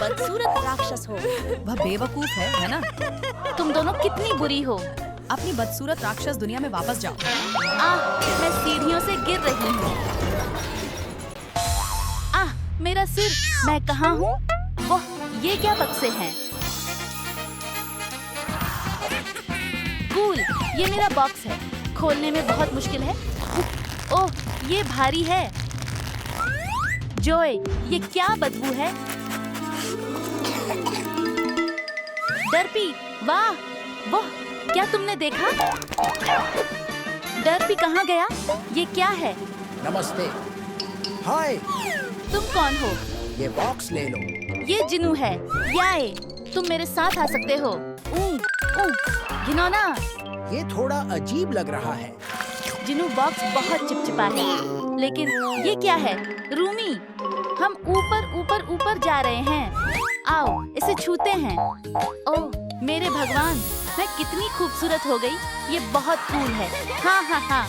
बदसूरत राक्षस हो। वह बेवकूफ है ना? तुम दोनों कितनी बुरी हो। अपनी बदसूरत राक्षस दुनिया में वापस जाओ। मैं सीढ़ियों से गिर रही हूँ। मेरा सिर। मैं कहाँ हूँ? वो ये क्या बक्से हैं? कूल, ये मेरा बॉक्स है। खोलने में बहुत मुश्किल है। ओह, ये भारी है। जोए, ये क्या बदबू है? डर्पी, वाह! वो क्या तुमने देखा? डर्पी कहाँ गया? ये क्या है? नमस्ते। हाय। तुम कौन हो? ये बॉक्स ले लो। ये जिनू है। याए, तुम मेरे साथ आ सकते हो। घिनौना। ये थोड़ा अजीब लग रहा है। जिनू बॉक्स बहुत चिपचिपा है। लेकिन ये क्या है? रूमी, हम ऊपर ऊपर ऊपर जा रहे हैं। आओ, इसे छूते हैं। ओह, मेरे भगवान, मैं कितनी खूबसूरत हो गई। ये बहुत कूल है। हाँ।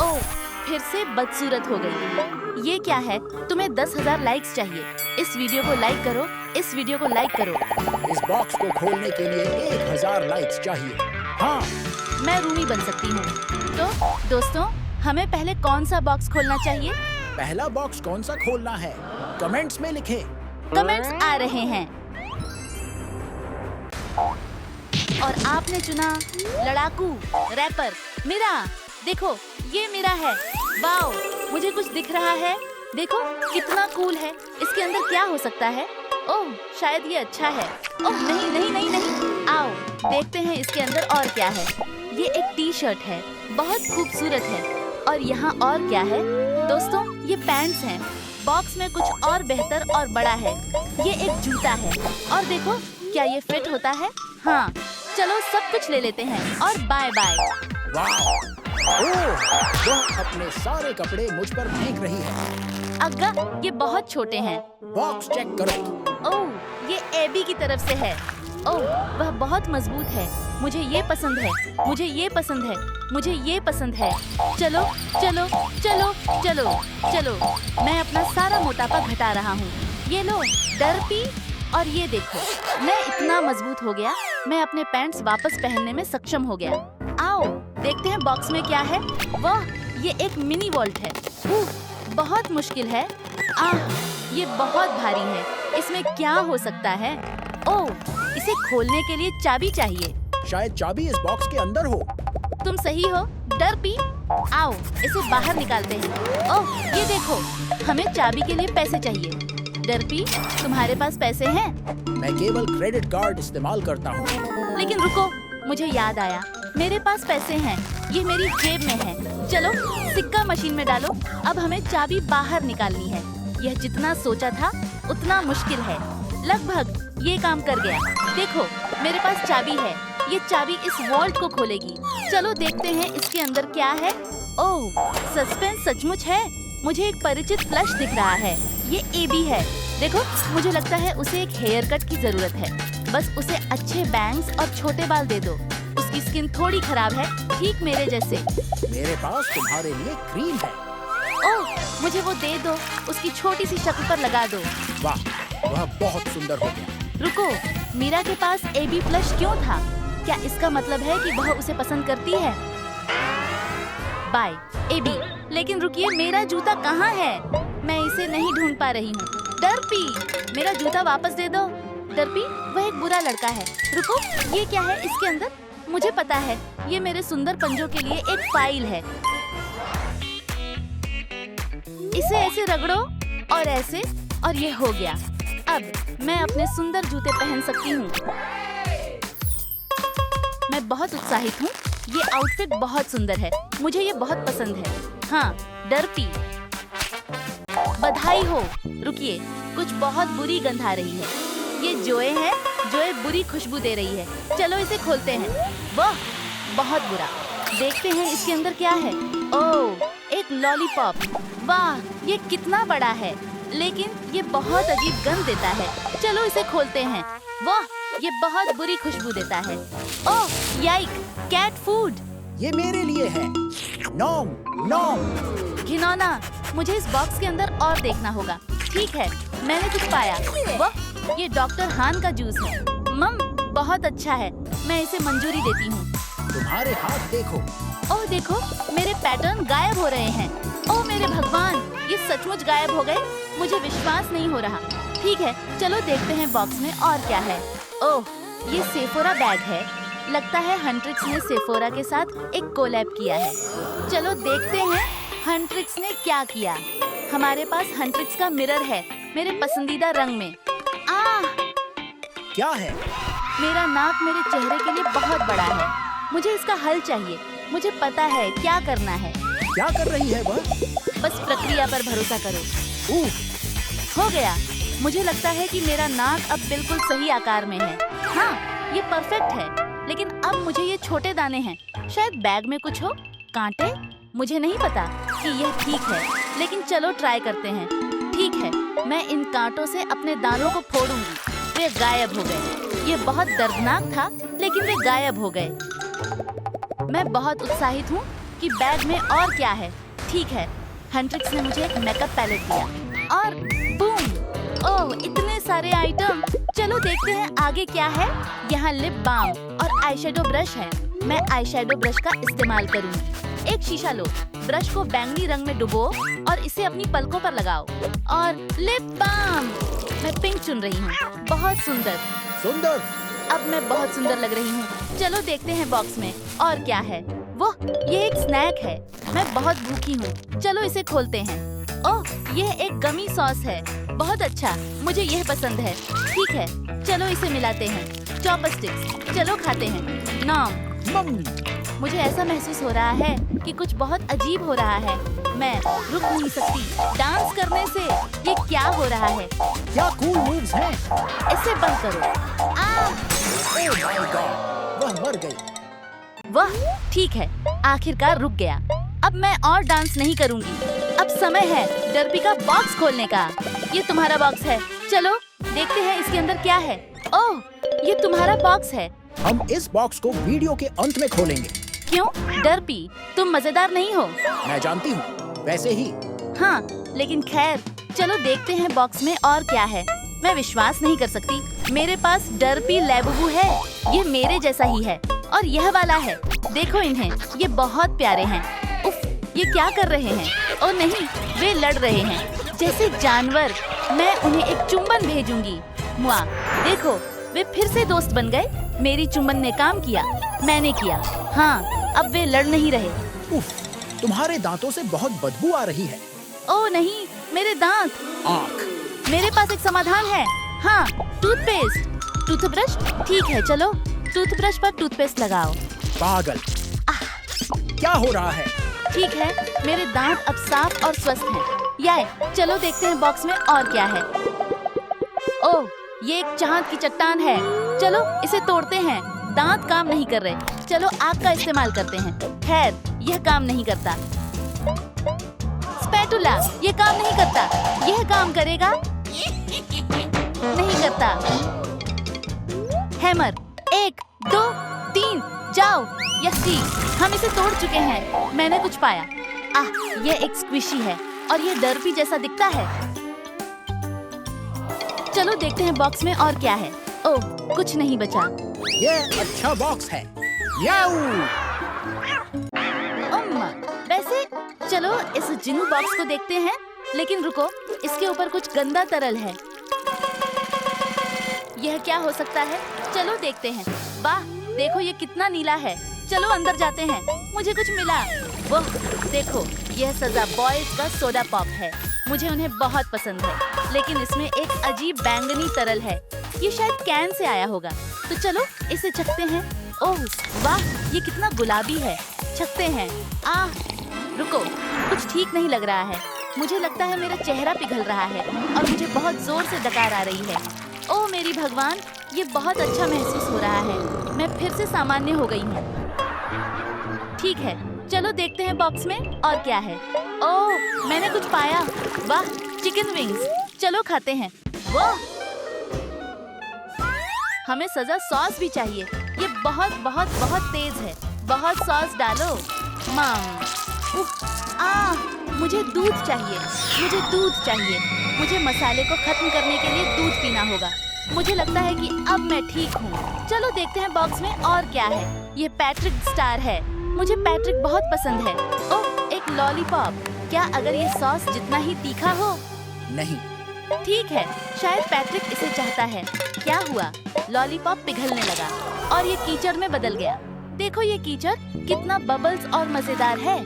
ओह, फिर से बदसूरत हो गई। ये क्या है? तुम्हें 10,000 लाइक्स चाहिए। इस वीडियो को लाइक करो। इस वीडियो को लाइक करो। इस बॉक्स को खोलने के लिए 1000 लाइक्स चाहिए। हाँ, मैं रूमी बन सकती हूँ। तो दोस्तों, हमें पहले कौन सा बॉक्स खोलना चाहिए? पहला बॉक्स कौन सा खोलना है? कमेंट्स में लिखें। कमेंट्स आ रहे हैं। और आपने चुना लड़ाकू रैपर मीरा। देखो, ये मीरा है। वाओ, मुझे कुछ दिख रहा है। देखो कितना कूल है। इसके अंदर क्या हो सकता है? ओह, शायद ये अच्छा है। ओह नहीं। आओ देखते हैं इसके अंदर और क्या है। ये एक टी शर्ट है, बहुत खूबसूरत है। और यहाँ और क्या है? दोस्तों, ये पैंट्स हैं। बॉक्स में कुछ और बेहतर और बड़ा है। ये एक जूता है। और देखो, क्या ये फिट होता है? हाँ, चलो सब कुछ ले लेते हैं और बाय बाय। वाह! वह अपने सारे कपड़े मुझ पर फेंक रही है। अग्गा, ये बहुत छोटे हैं। बॉक्स चेक करो। ओह, ये एबी की तरफ से है। ओह, वह बहुत मजबूत है। मुझे ये पसंद है। मुझे ये पसंद है। मुझे ये पसंद है। चलो। मैं अपना सारा मोटापा घटा रहा हूँ। ये लो डर्पी। और ये देखो, मैं इतना मजबूत हो गया। मैं अपने पैंट्स वापस पहनने में सक्षम हो गया। आओ देखते हैं बॉक्स में क्या है। वाह, ये एक मिनी वॉल्ट है। बहुत मुश्किल है। ये बहुत भारी है। इसमें क्या हो सकता है? ओह, इसे खोलने के लिए चाबी चाहिए। शायद चाबी इस बॉक्स के अंदर हो। तुम सही हो डर्पी। आओ, इसे बाहर निकालते हैं। ओह, ये देखो, हमें चाबी के लिए पैसे चाहिए। डर्पी, तुम्हारे पास पैसे हैं? मैं केवल क्रेडिट कार्ड इस्तेमाल करता हूँ। लेकिन रुको, मुझे याद आया, मेरे पास पैसे हैं। ये मेरी जेब में है। चलो सिक्का मशीन में डालो। अब हमें चाबी बाहर निकालनी है। यह जितना सोचा था उतना मुश्किल है। लगभग ये काम कर गया। देखो, मेरे पास चाबी है। ये चाबी इस वॉल्ट को खोलेगी। चलो देखते हैं इसके अंदर क्या है। ओह, सस्पेंस सचमुच है। मुझे एक परिचित प्लश दिख रहा है। ये एबी है। देखो, मुझे लगता है उसे एक हेयर कट की जरूरत है। बस उसे अच्छे बैंग्स और छोटे बाल दे दो। उसकी स्किन थोड़ी खराब है, ठीक मेरे जैसे। मेरे पास तुम्हारे लिए क्रीम है। ओह, मुझे वो दे दो। उसकी छोटी सी शक्ल पर लगा दो। वाह, वह बहुत सुंदर हो गया। रुको, मीरा के पास एबी प्लश क्यों था? क्या इसका मतलब है कि वह उसे पसंद करती है? Bye Abby. लेकिन रुकिए, मेरा जूता कहाँ है? मैं इसे नहीं ढूंढ पा रही हूँ। डर्पी, मेरा जूता वापस दे दो। डर्पी, वह एक बुरा लड़का है। रुको, ये क्या है इसके अंदर? मुझे पता है, ये मेरे सुंदर पंजों के लिए एक फाइल है। इसे ऐसे रगड़ो और ऐसे, और ये हो गया। अब मैं अपने सुंदर जूते पहन सकती हूँ। मैं बहुत उत्साहित हूँ। ये आउटफिट बहुत सुंदर है। मुझे ये बहुत पसंद है। हाँ, डर्पी, बधाई हो। रुकिए, कुछ बहुत बुरी गंध आ रही है। ये जोए है। जोए बुरी खुशबू दे रही है। चलो इसे खोलते हैं। वाह, बहुत बुरा। देखते हैं इसके अंदर क्या है। ओह, एक लॉलीपॉप। वाह, ये कितना बड़ा है, लेकिन ये बहुत अजीब गंध देता है। चलो इसे खोलते हैं। वाह, ये बहुत बुरी खुशबू देता है। ओह याइक, कैट फूड। ये मेरे लिए है। नॉम नॉम। घिनौना, मुझे इस बॉक्स के अंदर और देखना होगा। ठीक है, मैंने कुछ पाया। वाह, ये ये डॉक्टर हान का जूस है। मम, बहुत अच्छा है, मैं इसे मंजूरी देती हूँ। तुम्हारे हाथ देखो। ओह देखो, मेरे पैटर्न गायब हो रहे हैं। ओह मेरे भगवान, ये सचमुच गायब हो गए। मुझे विश्वास नहीं हो रहा। ठीक है, चलो देखते हैं बॉक्स में और क्या है। ओह, ये सेफोरा बैग है। लगता है हंट्रिक्स ने सेफोरा के साथ एक कोलैब किया है। चलो देखते हैं हंट्रिक्स ने क्या किया। हमारे पास हंट्रिक्स का मिरर है, मेरे पसंदीदा रंग में। क्या है? मेरा नाक मेरे चेहरे के लिए बहुत बड़ा है। मुझे इसका हल चाहिए। मुझे पता है क्या करना है। क्या कर रही है वह? बस प्रक्रिया पर भरोसा करो। हो गया। मुझे लगता है कि मेरा नाक अब बिल्कुल सही आकार में है। हाँ, ये परफेक्ट है। लेकिन अब मुझे ये छोटे दाने हैं। शायद बैग में कुछ हो। कांटे? मुझे नहीं पता कि यह ठीक है, लेकिन चलो ट्राई करते हैं। ठीक है, मैं इन कांटों से अपने दानों को फोड़ूंगी। वे गायब हो गए। ये बहुत दर्दनाक था, लेकिन वे गायब हो गए। मैं बहुत उत्साहित हूँ कि बैग में और क्या है। ठीक है, हंट्रिक्स ने मुझे एक मेकअप पैलेट दिया और बूम! ओह, इतने सारे आइटम। चलो देखते हैं आगे क्या है। यहाँ लिप बाम और आईशैडो ब्रश है। मैं आईशैडो ब्रश का इस्तेमाल करूँगी। एक शीशा लो, ब्रश को बैंगनी रंग में डुबो और इसे अपनी पलकों पर लगाओ। और लिप बाम! मैं पिंक चुन रही हूँ। बहुत सुंदर। सुंदर। अब मैं बहुत सुंदर लग रही हूँ। चलो देखते हैं बॉक्स में और क्या है। वो ये एक स्नैक है। मैं बहुत भूखी हूँ। चलो इसे खोलते हैं। ओह, यह एक गमी सॉस है। बहुत अच्छा, मुझे यह पसंद है। ठीक है, चलो इसे मिलाते हैं। चॉपस्टिक्स, चलो खाते हैं। नाम, मुझे ऐसा महसूस हो रहा है कि कुछ बहुत अजीब हो रहा है। मैं रुक नहीं सकती। डांस करने से ये क्या हो रहा है? क्या कूल मूव्स हैं? इसे बंद करो। ओह माय गॉड, वह मर गई। वाह, ठीक है, आखिरकार रुक गया। अब मैं और डांस नहीं करूंगी। अब समय है डर्बी का बॉक्स खोलने का। ये तुम्हारा बॉक्स है। चलो देखते हैं इसके अंदर क्या है। ओह, ये तुम्हारा बॉक्स है। हम इस बॉक्स को वीडियो के अंत में खोलेंगे। क्यों डर्बी, तुम मजेदार नहीं हो? मैं जानती हूँ, वैसे ही। हाँ, लेकिन खैर, चलो देखते हैं बॉक्स में और क्या है। मैं विश्वास नहीं कर सकती। मेरे पास डर्बी लैबुबू है। ये मेरे जैसा ही है और यह वाला है। देखो इन्हें, ये बहुत प्यारे हैं। उफ, ये क्या कर रहे हैं? ओ नहीं, वे लड़ रहे हैं जैसे जानवर। मैं उन्हें एक चुंबन भेजूंगी। मुआ, देखो, वे फिर से दोस्त बन गए। मेरी चुंबन ने काम किया। मैंने किया। हाँ, अब वे लड़ नहीं रहे। उफ, तुम्हारे दांतों से बहुत बदबू आ रही है। ओह नहीं, मेरे दांत। आँख। मेरे पास एक समाधान है। हाँ, टूथपेस्ट। टूथब्रश? ठीक है, चलो टूथब्रश पर टूथपेस्ट लगाओ। पागल, क्या हो रहा है? ठीक है, मेरे दांत अब साफ और स्वस्थ हैं। याय, चलो देखते हैं बॉक्स में और क्या है। ओह, ये एक चांद की चट्टान है। चलो इसे तोड़ते हैं। दांत काम नहीं कर रहे। चलो आग का इस्तेमाल करते हैं। खैर, यह काम नहीं करता। स्पैटुला, ये काम नहीं करता। यह काम करेगा? नहीं करता। हैमर, 1, 2, 3, जाओ। यसी, हम इसे तोड़ चुके हैं। मैंने कुछ पाया। यह एक स्क्विशी है और यह डर्बी जैसा दिखता है। चलो देखते हैं बॉक्स में और क्या है। ओह, कुछ नहीं बचा। ये अच्छा बॉक्स है। याऊ! अम्मा, वैसे चलो इस जिनू बॉक्स को देखते हैं। लेकिन रुको, इसके ऊपर कुछ गंदा तरल है। यह क्या हो सकता है? चलो देखते हैं। वाह, देखो ये कितना नीला है। चलो अंदर जाते हैं। मुझे कुछ मिला। वाह, देखो, यह सजा बॉयज का सोडा पॉप है। मुझे उन्हें बहुत पसंद है, लेकिन इसमें एक अजीब बैंगनी तरल है। ये शायद कैन से आया होगा। तो चलो इसे चखते हैं। ओह वाह, ये कितना गुलाबी है। चखते हैं। रुको, कुछ ठीक नहीं लग रहा है। मुझे लगता है मेरा चेहरा पिघल रहा है और मुझे बहुत जोर से डकार आ रही है। ओह मेरी भगवान, ये बहुत अच्छा महसूस हो रहा है। मैं फिर से सामान्य हो गई हूँ। ठीक है, चलो देखते हैं बॉक्स में और क्या है। ओह, मैंने कुछ पाया। वाह, चिकन विंग्स। चलो खाते हैं। वाह, हमें सजा सॉस भी चाहिए। ये बहुत बहुत बहुत तेज है। बहुत सॉस डालो। मुझे दूध चाहिए। मुझे दूध चाहिए। मुझे मसाले को खत्म करने के लिए दूध पीना होगा। मुझे लगता है कि अब मैं ठीक हूँ। चलो देखते हैं बॉक्स में और क्या है। ये पैट्रिक स्टार है। मुझे पैट्रिक बहुत पसंद है। ओह, एक लॉलीपॉप। क्या अगर ये सॉस जितना ही तीखा हो? नहीं। ठीक है, शायद पैट्रिक इसे चाहता है। क्या हुआ? लॉलीपॉप पिघलने लगा और ये कीचड़ में बदल गया। देखो ये कीचड़ कितना बबल्स और मजेदार है।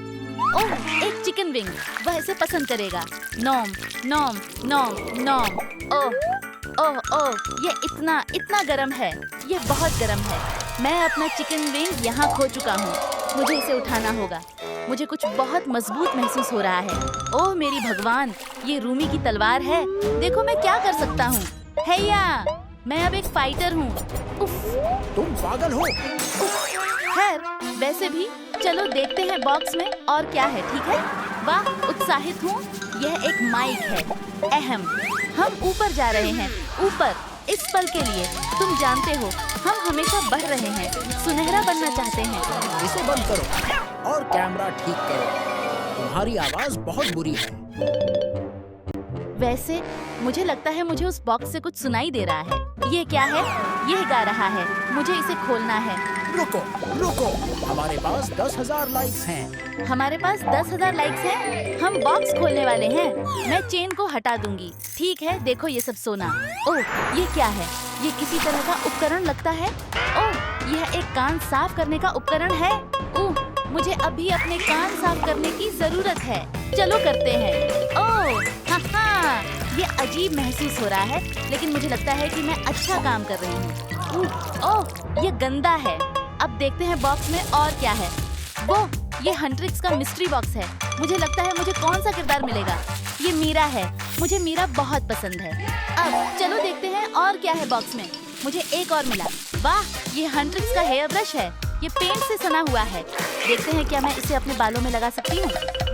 ओह, एक चिकन विंग। वह इसे पसंद करेगा। नॉम नॉम नॉम नॉम। ओह ओह ओह, ये इतना इतना गरम है। ये बहुत गरम है। मैं अपना चिकन विंग यहाँ खो चुका हूँ। मुझे इसे उठाना होगा। मुझे कुछ बहुत मजबूत महसूस हो रहा है। ओह मेरी भगवान, ये रूमी की तलवार है। देखो मैं क्या कर सकता हूँ। हैया, मैं अब एक फाइटर हूँ। उफ, तुम पागल हो। खैर, वैसे भी चलो देखते हैं बॉक्स में और क्या है। ठीक है? वाह, उत्साहित हूँ। यह एक माइक है। अहम, हम ऊपर जा रहे हैं। ऊपर, इस पल के लिए। तुम जानते हो, हम हमेशा बढ़ रहे हैं। सुनहरा बनना चाहते हैं। इसे बंद करो और कैमरा ठीक करो। तुम्हारी आवाज बहुत बुरी है। वैसे मुझे लगता है मुझे उस बॉक्स से कुछ सुनाई दे रहा है। ये क्या है? यह गा रहा है। मुझे इसे खोलना है। रुको रुको, हमारे पास 10,000 लाइक्स हैं। हमारे पास 10,000 लाइक्स हैं। हम बॉक्स खोलने वाले हैं। मैं चेन को हटा दूंगी। ठीक है, देखो ये सब सोना। ओह, ये क्या है? ये किसी तरह का उपकरण लगता है। ओह, यह एक कान साफ करने का उपकरण है। ओह, मुझे अभी अपने कान साफ करने की जरूरत है। चलो करते हैं। ओह, हाँ, ये अजीब महसूस हो रहा है, लेकिन मुझे लगता है कि मैं अच्छा काम कर रही हूँ। ओह, ये गंदा है। अब देखते हैं बॉक्स में और क्या है। वो, ये हंट्रिक्स का मिस्ट्री बॉक्स है। मुझे लगता है मुझे कौन सा किरदार मिलेगा। ये मीरा है। मुझे मीरा बहुत पसंद है। अब चलो देखते हैं और क्या है बॉक्स में। मुझे एक और मिला। वाह, ये हंट्रिक्स का हेयर ब्रश है। ये पेंट से सना हुआ है। देखते हैं क्या मैं इसे अपने बालों में लगा सकती हूँ।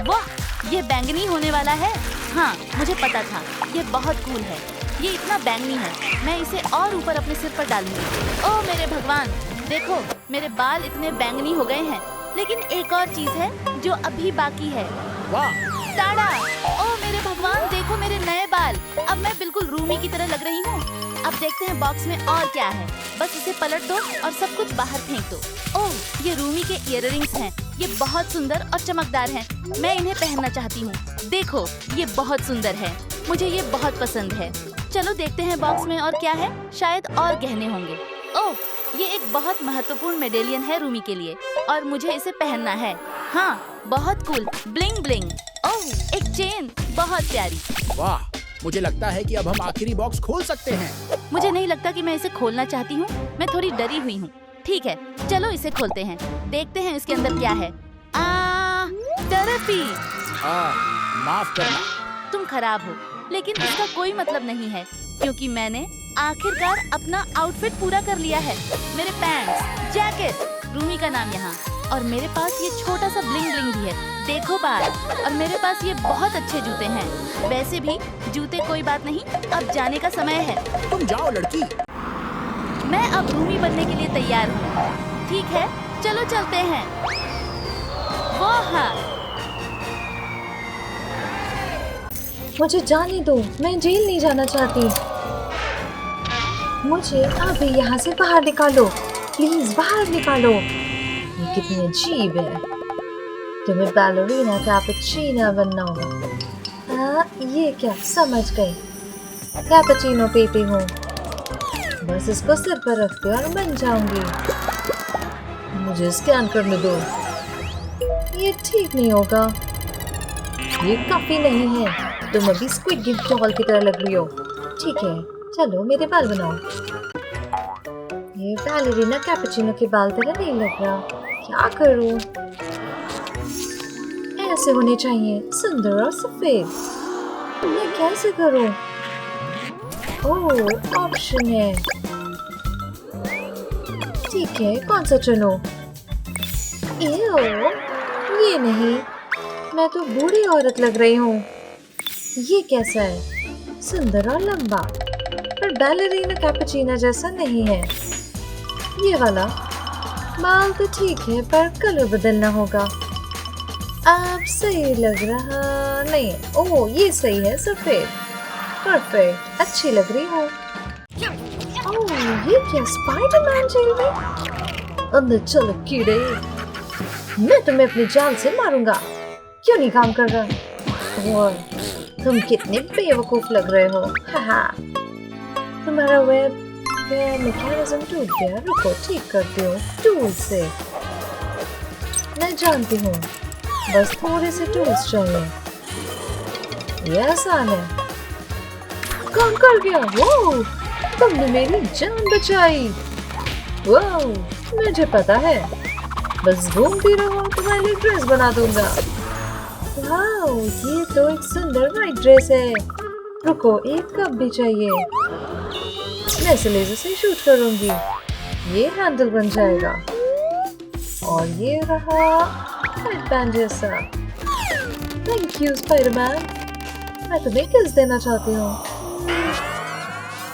वाह, ये बैंगनी होने वाला है। हाँ, मुझे पता था। ये बहुत कूल है। ये इतना बैंगनी है। मैं इसे और ऊपर अपने सिर पर डालूंगी। ओह मेरे भगवान, देखो मेरे बाल इतने बैंगनी हो गए हैं। लेकिन एक और चीज है जो अभी बाकी है। वाह, टाड़ा! ओह मेरे भगवान, देखो मेरे नए बाल। अब मैं बिल्कुल रूमी की तरह लग रही हूँ। अब देखते हैं बॉक्स में और क्या है। बस इसे पलट दो और सब कुछ बाहर फेंक दो। ओह, ये रूमी के इयररिंग्स हैं। ये बहुत सुंदर और चमकदार हैं। मैं इन्हें पहनना चाहती हूँ। देखो, ये बहुत सुंदर है। मुझे ये बहुत पसंद है। चलो देखते हैं बॉक्स में और क्या है। शायद और गहने होंगे। ओह, ये एक बहुत महत्वपूर्ण मेडेलियन है रूमी के लिए और मुझे इसे पहनना है। हाँ, बहुत कूल, ब्लिंग ब्लिंग। ओह, एक चेन, बहुत प्यारी। वाह, मुझे लगता है कि अब हम आखिरी बॉक्स खोल सकते हैं। मुझे नहीं लगता कि मैं इसे खोलना चाहती हूँ। मैं थोड़ी डरी हुई हूँ। ठीक है, चलो इसे खोलते हैं। देखते हैं इसके अंदर क्या है। थेरेपी। माफ करना। तुम खराब हो, लेकिन इसका कोई मतलब नहीं है, क्योंकि मैंने आखिरकार अपना आउटफिट पूरा कर लिया है। मेरे पैंट्स, जैकेट, रूमी का नाम यहाँ, और मेरे पास ये छोटा सा ब्लिंग ब्लिंग भी है। देखो बाल, और मेरे पास ये बहुत अच्छे जूते हैं। वैसे भी जूते कोई बात नहीं, अब जाने का समय है। तुम जाओ लड़की। मैं अब रूमी बनने के लिए तैयार हूँ। ठीक है, चलो चलते हैं। वो हाँ, मुझे जाने दो, मैं जेल नहीं जाना चाहती। मुझे अभी यहाँ से बाहर निकालो, प्लीज बाहर निकालो। ये कितनी अजीब है। तुम्हें बैलरीना कैपुचिनो बनना होगा। हाँ, ये क्या, समझ गई। कैपुचिनो पीती हूँ। बस इसको सिर पर रखते और बन जाऊंगी। मुझे स्कैन करने दो। ये ठीक नहीं होगा। ये काफी नहीं है। तुम अभी स्क्विड गेम डॉल की तरह लग रही हो। ठीक है, चलो मेरे बाल बनाओ। ये बैलरीना कैपुचिनो के बाल तरह नहीं लग रहा। क्या करूं? ऐसे होने चाहिए, सुंदर और सफेद। मैं कैसे करूं? ओह, ऑप्शन है। ठीक है, कौन सा चुनो? ये नहीं, मैं तो बूढ़ी औरत लग रही हूँ। ये कैसा है? सुंदर और लंबा, पर बैलरीना कैपुचिनो जैसा नहीं है। ये वाला बाल तो ठीक है, पर कलर बदलना होगा। अब सही लग रहा नहीं है। ओह, ये सही है, सफेद। परफेक्ट, अच्छी लग रही हूँ। ओह, ये क्या स्पाइडरमैन जेल में? अंदर चलो कीड़े, मैं तुम्हें अपनी जान से मारूंगा। क्यों नहीं काम कर रहा? और तुम कितने बेवकूफ लग रहे हो। हाहा, तुम्हारा वेब मैकेनिज्म टूट गया। रुको, ठीक करती हूँ टूल से। मैं जानती हूँ, बस थोड़े से टूल्स चाहिए। ये आसान है। काम कर गया। वो तुमने मेरी जान बचाई। वाह, मुझे पता है, बस घूमती रहो, तुम्हारे लिए ड्रेस बना दूंगा। वाह, ये तो एक सुंदर वाइट ड्रेस है। रुको, एक कप भी चाहिए। मैं इसे लेजर से शूट करूंगी। ये हैंडल बन जाएगा और ये रहा हेडबैंड जैसा। Thank you Spiderman. मैं तुम्हें किस देना चाहती हूँ।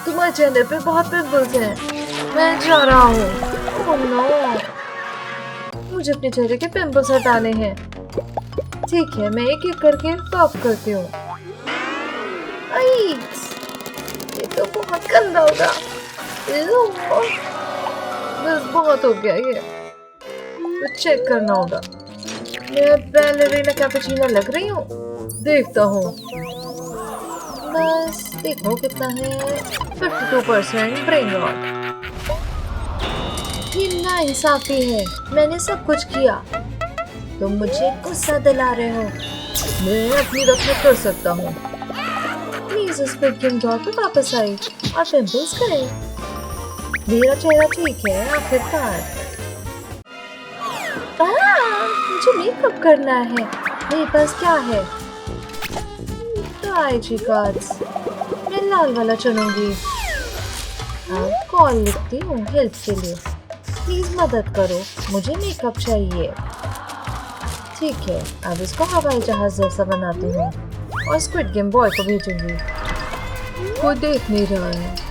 तुम्हारे चेहरे पे बहुत पिंपल्स हैं। मैं जा रहा हूँ। ओह नो, मुझे अपने चेहरे के पिंपल्स हटाने हैं। ठीक है, मैं एक एक करके पॉप करती हूँ। ये तो बहुत गंदा होगा। बस बहुत हो गया ये, तो चेक करना होगा। मैं बैलेरिना कैपुचिनो लग रही हूँ। देखता हूँ, बस देखो कितना है। 52% ब्रेन रॉट। ये नाइंसाफी है। मैंने सब कुछ किया, तुम मुझे गुस्सा दिला रहे हो। मैं अपनी रक्षा कर सकता हूँ। प्लीज स्क्विड गेम डॉल पे वापस आई और पिंपल्स गए। मेरा चेहरा ठीक है आखिरकार। मुझे मेकअप करना है। मेरे पास क्या है? IG cards. मैं लाल वाला चुनूंगी। अब कॉल लिखती हूँ हेल्प के लिए। प्लीज मदद करो, मुझे मेकअप चाहिए। ठीक है, अब इसको हवाई जहाज जैसा बनाती हूँ और स्क्विड गेम बॉय को भेजूंगी। कोई देख नहीं रहा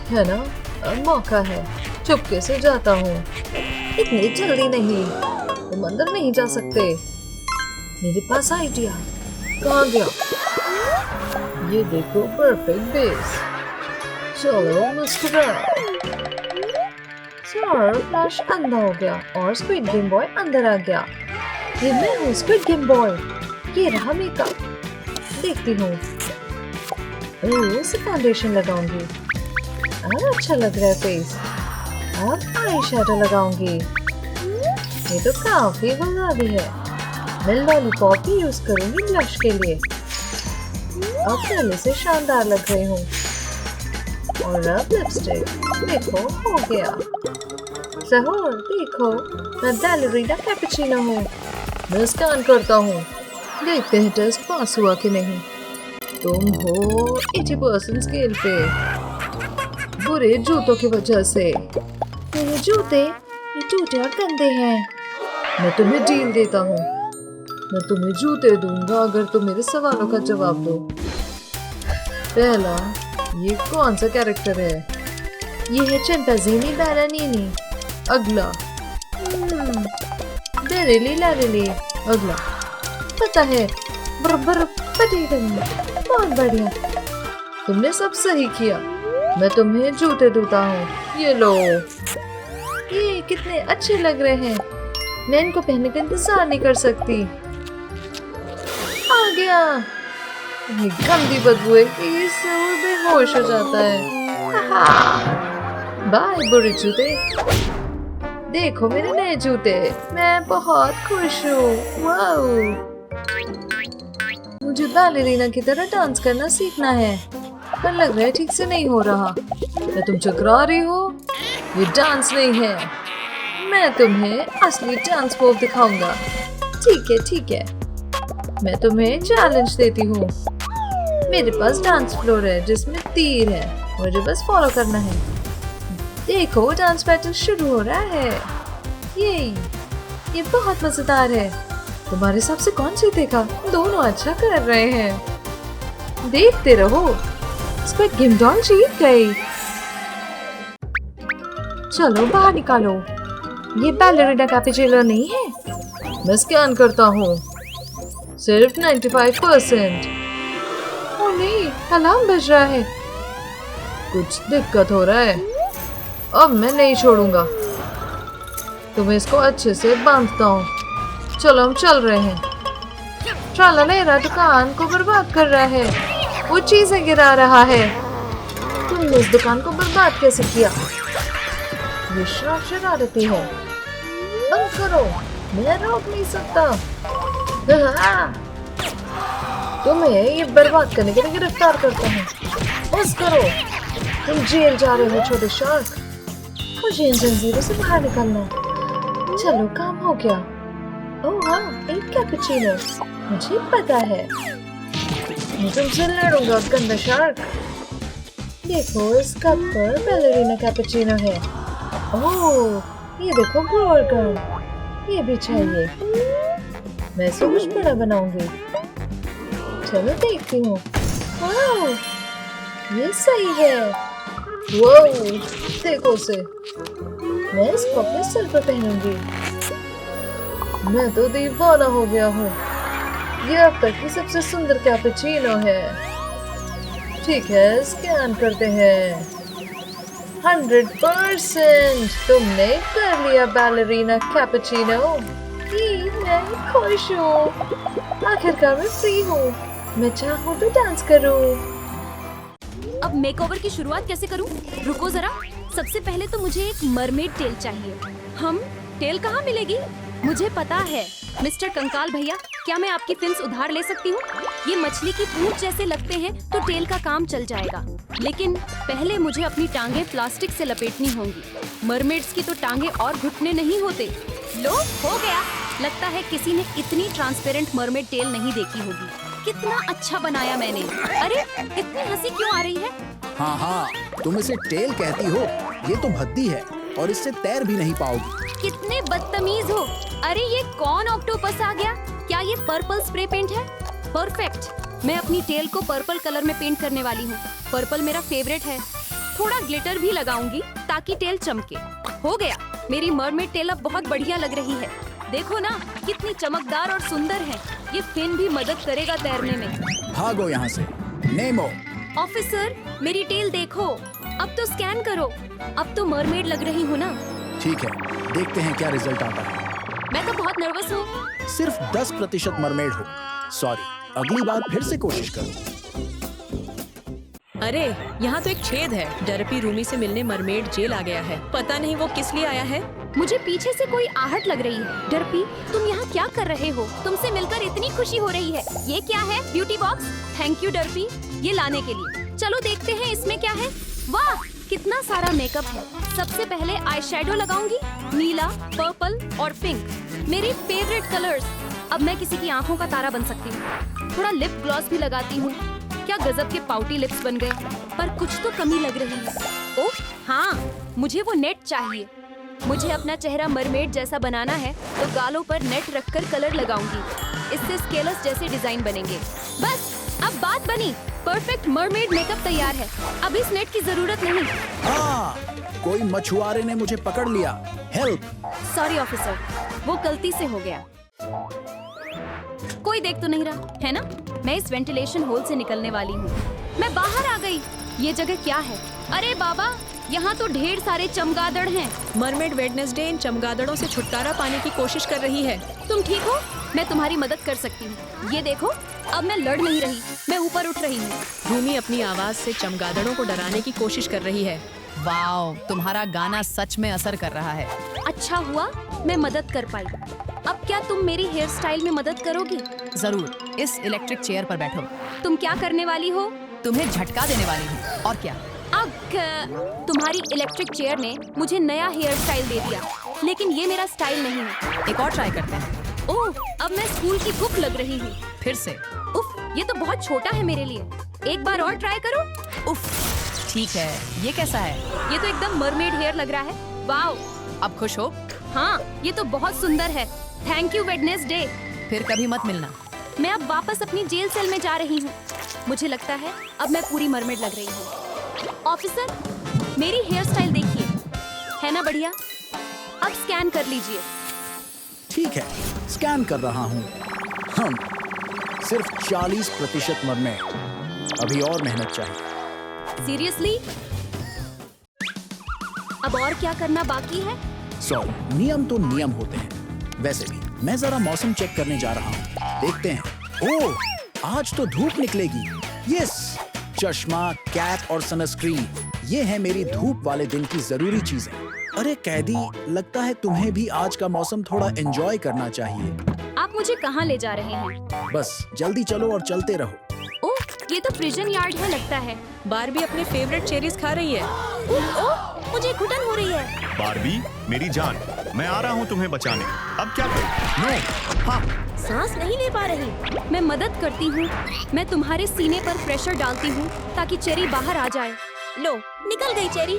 है ना? अब मौका है। चुपके से जाता हूँ। इतनी जल्दी नहीं, तुम अंदर नहीं जा सकते। मेरे पास आइडिया। कहाँ गया? ये देखो, परफेक्ट बेस। चलो मुस्कुराओ। सर, फ्लैश अंधा हो गया और स्क्विड गेम बॉय अंदर आ गया। ये मैं हूँ स्क्विड गेम बॉय। ये रहा मेकअप। देखती हूँ। इसे फाउंडेशन लगाऊंगी। अच्छा लग रहा है फेस। अब आई शैडो लगाऊंगी। ये तो काफी गुलाबी है। मैं लॉलीपॉप भी यूज करूंगी ब्लश के लिए। अब पहले से शानदार लग रही हूँ। और अब लिपस्टिक। देखो, हो गया। सहूर, देखो, मैं बैलेरिना कैपुचिनो हूँ। मैं स्कैन करता हूँ। देखते हैं टेस्ट पास हुआ कि नहीं। तुम हो 80% स्केल पे। बुरे जूतों की वजह से। मेरे जूते ये टूटे और गंदे हैं। मैं तुम्हें डील देता हूँ। मैं तुम्हें जूते दूंगा अगर तुम मेरे सवालों का जवाब दो। पहला, ये कौन सा कैरेक्टर है? ये है चिंपैंजी बैलानीनी। अगला, डेरिली लैरिली। अगला, पता है, बरबर पटेटन। बहुत बढ़िया, तुमने सब सही किया। मैं तुम्हें जूते दूता हूँ। ये लो। ये कितने अच्छे लग रहे हैं। मैं इनको पहनने का इंतजार नहीं कर सकती। आ गया। ये गंदी बदबू है कि इससे वो बेहोश हो जाता है। बाय बुरे जूते। देखो मेरे नए जूते। मैं बहुत खुश हूँ। वाओ, मुझे बैलेरिना की तरह डांस करना सीखना है, पर लग रहा है ठीक से नहीं हो रहा। क्या तुम चकरा रही हो? ये डांस नहीं है। मैं तुम्हें असली डांस मूव दिखाऊंगा। ठीक है, मैं तुम्हें चैलेंज देती हूँ। मेरे पास डांस फ्लोर है जिसमें तीर है, मुझे बस फॉलो करना है। देखो, डांस बैटल शुरू हो रहा है। ये बहुत मजेदार है। तुम्हारे हिसाब से कौन जीतेगा? दोनों अच्छा कर रहे हैं। देखते रहो। स्क्विड गेम डॉल जीत गई। चलो बाहर निकालो। ये बैलेरिना कैपुचिनो नहीं है। मैं स्कैन करता हूँ। सिर्फ 95%। ओह नहीं, अलार्म बज रहा है। कुछ दिक्कत हो रहा है। अब मैं नहीं छोड़ूंगा। तुम्हें इसको अच्छे से बांधता हूँ। चलो हम चल रहे हैं। ट्रालालेरा दुकान को बर्बाद कर रहा है। वो चीजें गिरा रहा है। तुमने इस दुकान को बर्बाद कैसे किया? ये शरारती है। बंद करो, मैं रोक नहीं सकता। तुम्हें ये बर्बाद करने के लिए गिरफ्तार करता हूँ। बस करो, तुम जेल जा रहे हो छोटे शार्क। मुझे इन जंजीरों से बाहर निकलना है। चलो काम हो गया। ओह हाँ, एक कैपुचिनो। मुझे पता है, मैं तुमसे लड़ूंगा गंदा शार्क। देखो इस कप पर बैलेरिना कैपुचिनो है। ओह ये देखो बर्गर, ये भी चाहिए। मैं इसे कुछ बड़ा बनाऊंगी। चलो देखती हूँ। वाह, ये सही है। वाह, देखो उसे। मैं इसको अपने सर पर पहनूंगी। मैं तो दीवाना हो गया हूँ। ये अब तक की सबसे सुंदर कैपुचिनो है। ठीक है, स्कैन करते हैं। 100% तुमने कर लिया बैलेरिना कैपुचिनो। मैं खुश हूँ। आखिरकार मैं फ्री हूँ। मैं चाहूँ तो डांस करूँ। अब मेकओवर की शुरुआत कैसे करूं? रुको जरा। सबसे पहले तो मुझे एक मरमेड टेल चाहिए। टेल कहाँ मिलेगी? मुझे पता है। मिस्टर कंकाल भैया, क्या मैं आपकी फिन्स उधार ले सकती हूँ? ये मछली की पूंछ जैसे लगते हैं तो टेल का काम चल जाएगा, लेकिन पहले मुझे अपनी टांगे प्लास्टिक से लपेटनी होंगी। मरमेड्स की तो टांगे और घुटने नहीं होते। लो, हो गया। लगता है किसी ने इतनी ट्रांसपेरेंट मरमेड टेल नहीं देखी होगी। कितना अच्छा बनाया मैंने। अरे इतनी हंसी क्यों आ रही है? हाँ, तुम इसे टेल कहती हो। ये तो भद्दी है और इससे तैर भी नहीं पाओगी। कितने बदतमीज हो। अरे ये कौन ऑक्टोपस आ गया? क्या ये पर्पल स्प्रे पेंट है? परफेक्ट। मैं अपनी टेल को पर्पल कलर में पेंट करने वाली हूँ। पर्पल मेरा फेवरेट है। थोड़ा ग्लिटर भी लगाऊंगी ताकि टेल चमके। हो गया। मेरी मरमेड टेल अब बहुत बढ़िया लग रही है। देखो ना, कितनी चमकदार और सुंदर है। ये फिन भी मदद करेगा तैरने में। भागो यहाँ से, नेमो। ऑफिसर, मेरी टेल देखो। अब तो स्कैन करो। अब तो मरमेड लग रही हूँ ना? ठीक है, देखते हैं क्या रिजल्ट आता है। मैं तो बहुत नर्वस हूँ। सिर्फ 10% मरमेड हो। सॉरी, अगली बार फिर से कोशिश करो। अरे यहाँ तो एक छेद है। डरपी रूमी से मिलने मरमेड जेल आ गया है। पता नहीं वो किस लिए आया है। मुझे पीछे से कोई आहट लग रही है। डरपी, तुम यहाँ क्या कर रहे हो? तुमसे मिलकर इतनी खुशी हो रही है। ये क्या है? Beauty box? थैंक यू डरपी, ये लाने के लिए। चलो देखते हैं इसमें क्या है। वाह, कितना सारा मेकअप है। सबसे पहले आई शेडो लगाऊंगी। नीला, पर्पल और पिंक, मेरे फेवरेट कलर्स। अब मैं किसी की आंखों का तारा बन सकती हूँ। थोड़ा लिप ग्लॉस भी लगाती हूँ। क्या गजब के पाउटी लिप्स बन गए, पर कुछ तो कमी लग रही है। ओह हाँ, मुझे वो नेट चाहिए। मुझे अपना चेहरा मरमेड जैसा बनाना है तो गालों पर नेट रखकर कलर लगाऊंगी। इससे स्केलस जैसे डिजाइन बनेंगे। बस, अब बात बनी। परफेक्ट मरमेड मेकअप तैयार है। अब इस नेट की जरूरत नहीं। हाँ, कोई मछुआरे ने मुझे पकड़ लिया। हेल्प। सॉरी ऑफिसर, वो गलती से हो गया। कोई देख तो नहीं रहा है ना? मैं इस वेंटिलेशन होल से निकलने वाली हूँ। मैं बाहर आ गई। ये जगह क्या है? अरे बाबा, यहाँ तो ढेर सारे चमगादड़ हैं। मरमेड वेडनेसडे इन चमगादड़ों से छुटकारा पाने की कोशिश कर रही है। तुम ठीक हो? मैं तुम्हारी मदद कर सकती हूँ। ये देखो, अब मैं लड़ नहीं रही, मैं ऊपर उठ रही हूँ। रूमी अपनी आवाज से चमगादड़ों को डराने की कोशिश कर रही है। वाओ, तुम्हारा गाना सच में असर कर रहा है। अच्छा हुआ मैं मदद कर पाई। अब क्या तुम मेरी हेयर स्टाइल में मदद करोगी? जरूर, इस इलेक्ट्रिक चेयर पर बैठो। तुम क्या करने वाली हो? तुम्हें झटका देने वाली हूँ। और क्या? तुम्हारी इलेक्ट्रिक चेयर ने मुझे नया हेयर स्टाइल दे दिया, लेकिन ये मेरा स्टाइल नहीं है। एक और ट्राई करते हैं। ओह, अब मैं स्कूल की कुक लग रही हूँ। फिर से। उफ, ये तो बहुत छोटा है मेरे लिए। एक बार और ट्राई करो। उफ, ठीक है। ये कैसा है? ये तो एकदम मरमेड हेयर लग रहा है। वाओ, अब खुश हो? हाँ, ये तो बहुत सुंदर है। Thank you Wednesday. फिर कभी मत मिलना। मैं अब वापस अपनी जेल सेल में जा रही हूँ। मुझे लगता है अब मैं पूरी मरमेड लग रही हूँ। ऑफिसर, मेरी हेयर स्टाइल देखिए, है ना बढ़िया? अब स्कैन कर लीजिए। ठीक है, स्कैन कर रहा हूँ। हम सिर्फ 40% मरमेड। अभी और मेहनत चाहिए। सीरियसली? अब और क्या करना बाकी है? सॉरी, नियम तो नियम होते हैं। वैसे भी मैं जरा मौसम चेक करने जा रहा हूँ, देखते हैं। ओह, आज तो धूप निकलेगी। यस, चश्मा, कैप और सनस्क्रीन, ये है मेरी धूप वाले दिन की जरूरी चीजें। अरे कैदी, लगता है तुम्हें भी आज का मौसम थोड़ा एंजॉय करना चाहिए। आप मुझे कहाँ ले जा रहे हैं? बस जल्दी चलो और चलते रहो। ओह, ये तो प्रिजन यार्ड है लगता है। बारबी अपने फेवरेट चेरीज खा रही है। ओह, मुझे घुटन हो रही है। बारबी, मेरी जान, मैं आ रहा हूँ तुम्हें बचाने। अब क्या करूं? नो, हाँ, सांस नहीं ले पा रही। मैं मदद करती हूँ। मैं तुम्हारे सीने पर प्रेशर डालती हूँ ताकि चेरी बाहर आ जाए। लो, निकल गई चेरी।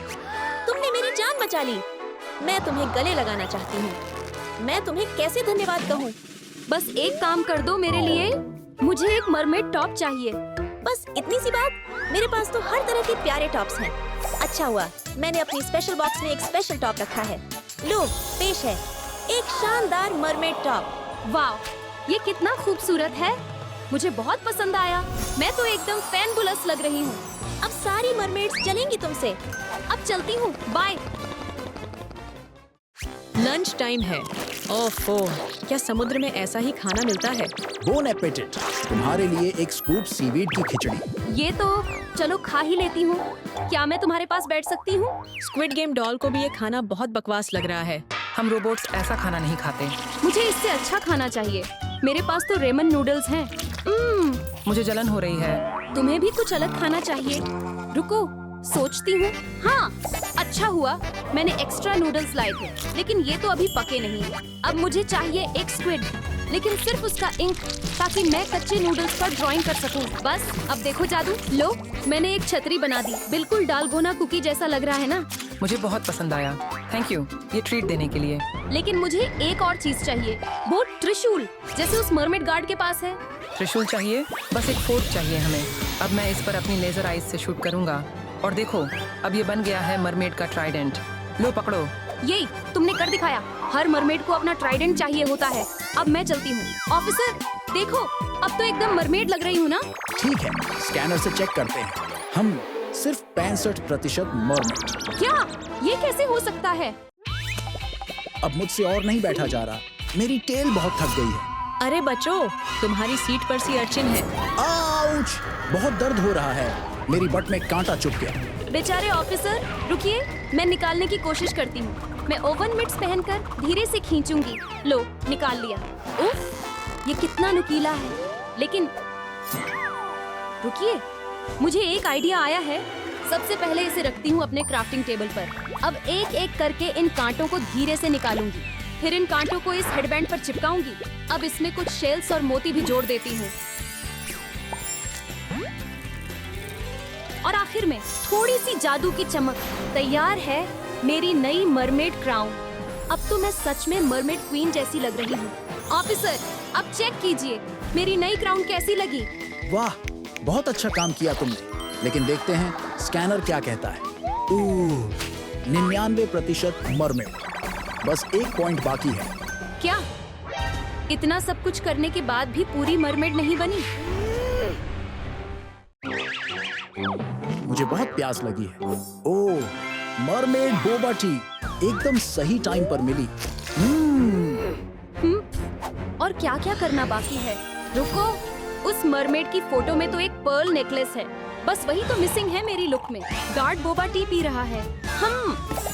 तुमने मेरी जान बचा ली। मैं तुम्हें गले लगाना चाहती हूँ। मैं तुम्हें कैसे धन्यवाद कहूँ? बस एक काम कर दो मेरे लिए। मुझे एक मरमेड टॉप चाहिए। बस इतनी सी बात? मेरे पास तो हर तरह के प्यारे टॉप्स हैं। अच्छा हुआ मैंने अपनी स्पेशल बॉक्स में एक स्पेशल टॉप रखा है। लो, पेश है एक शानदार मरमेड टॉप। वाह, ये कितना खूबसूरत है। मुझे बहुत पसंद आया। मैं तो एकदम फैनबुलस लग रही हूँ। अब सारी मरमेड्स चलेंगी तुमसे। अब चलती हूँ, बाय। लंच टाइम है। ओफो, क्या समुद्र में ऐसा ही खाना मिलता है? बोन एपेटिट, तुम्हारे लिए एक स्कूप सीवीड की खिचड़ी। ये तो चलो खा ही लेती हूँ। क्या मैं तुम्हारे पास बैठ सकती हूँ? स्क्विड गेम डॉल को भी ये खाना बहुत बकवास लग रहा है। हम रोबोट्स ऐसा खाना नहीं खाते। मुझे इससे अच्छा खाना चाहिए। मेरे पास तो रेमन नूडल्स हैं। मुझे जलन हो रही है। तुम्हें भी कुछ अलग खाना चाहिए। रुको, सोचती हूँ। हाँ, अच्छा हुआ मैंने एक्स्ट्रा नूडल्स लाए थे, लेकिन ये तो अभी पके नहीं। अब मुझे चाहिए एक स्क्विड, लेकिन सिर्फ उसका इंक, ताकि मैं कच्चे नूडल्स पर ड्राइंग कर सकूं। बस अब देखो जादू। लो, मैंने एक छतरी बना दी। बिल्कुल डालगोना कुकी जैसा लग रहा है ना? मुझे बहुत पसंद आया। थैंक यू ये ट्रीट देने के लिए। लेकिन मुझे एक और चीज चाहिए, वो त्रिशूल, जैसे उस मरमेड गार्ड के पास है। त्रिशूल चाहिए? बस एक फोर्क चाहिए हमें। अब मैं इस पर अपनी लेजर आइज से शूट करूंगा। और देखो, अब ये बन गया है मरमेड का ट्राइडेंट। लो पकड़ो। यही तुमने कर दिखाया। हर मरमेड को अपना ट्राइडेंट चाहिए होता है। अब मैं चलती हूँ। ऑफिसर देखो, अब तो एकदम मरमेड लग रही हूँ ना? ठीक है, स्कैनर से चेक करते हैं। हम सिर्फ 65% मरमेड। क्या? ये कैसे हो सकता है? अब मुझसे और नहीं बैठा जा रहा। मेरी टेल बहुत थक गई है। अरे बच्चों, तुम्हारी सीट पर सी अर्चिन है। आउच! बहुत दर्द हो रहा है। मेरी बट में कांटा चुभ गया। बेचारे ऑफिसर, रुकिए, मैं निकालने की कोशिश करती हूँ। मैं ओवन मिट्स पहनकर धीरे से खींचूंगी। लो, निकाल लिया। उफ, ये कितना नुकीला है। लेकिन रुकिए, मुझे एक आइडिया आया है। सबसे पहले इसे रखती हूँ अपने क्राफ्टिंग टेबल पर। अब एक एक करके इन कांटों को धीरे से निकालूंगी। फिर इन कांटों को इस हेडबैंड पर चिपकाऊंगी। अब इसमें कुछ शेल्स और मोती भी जोड़ देती हूँ। और आखिर में थोड़ी सी जादू की चमक। तैयार है मेरी नई मरमेड क्राउन। अब तो मैं सच में मरमेड क्वीन जैसी लग रही हूँ। ऑफिसर, अब चेक कीजिए, मेरी नई क्राउन कैसी लगी? वाह, बहुत अच्छा काम किया तुमने। लेकिन देखते हैं स्कैनर क्या कहता है। 99% मरमेड। बस एक पॉइंट बाकी है। क्या इतना सब कुछ करने के बाद भी पूरी मरमेड नहीं बनी? मुझे बहुत प्यास लगी है। ओह, मरमेड बोबा टी एकदम सही टाइम पर मिली। और क्या क्या करना बाकी है? रुको, उस मरमेड की फोटो में तो एक पर्ल नेकलेस है। बस वही तो मिसिंग है मेरी लुक में। गार्ड बोबा टी पी रहा है।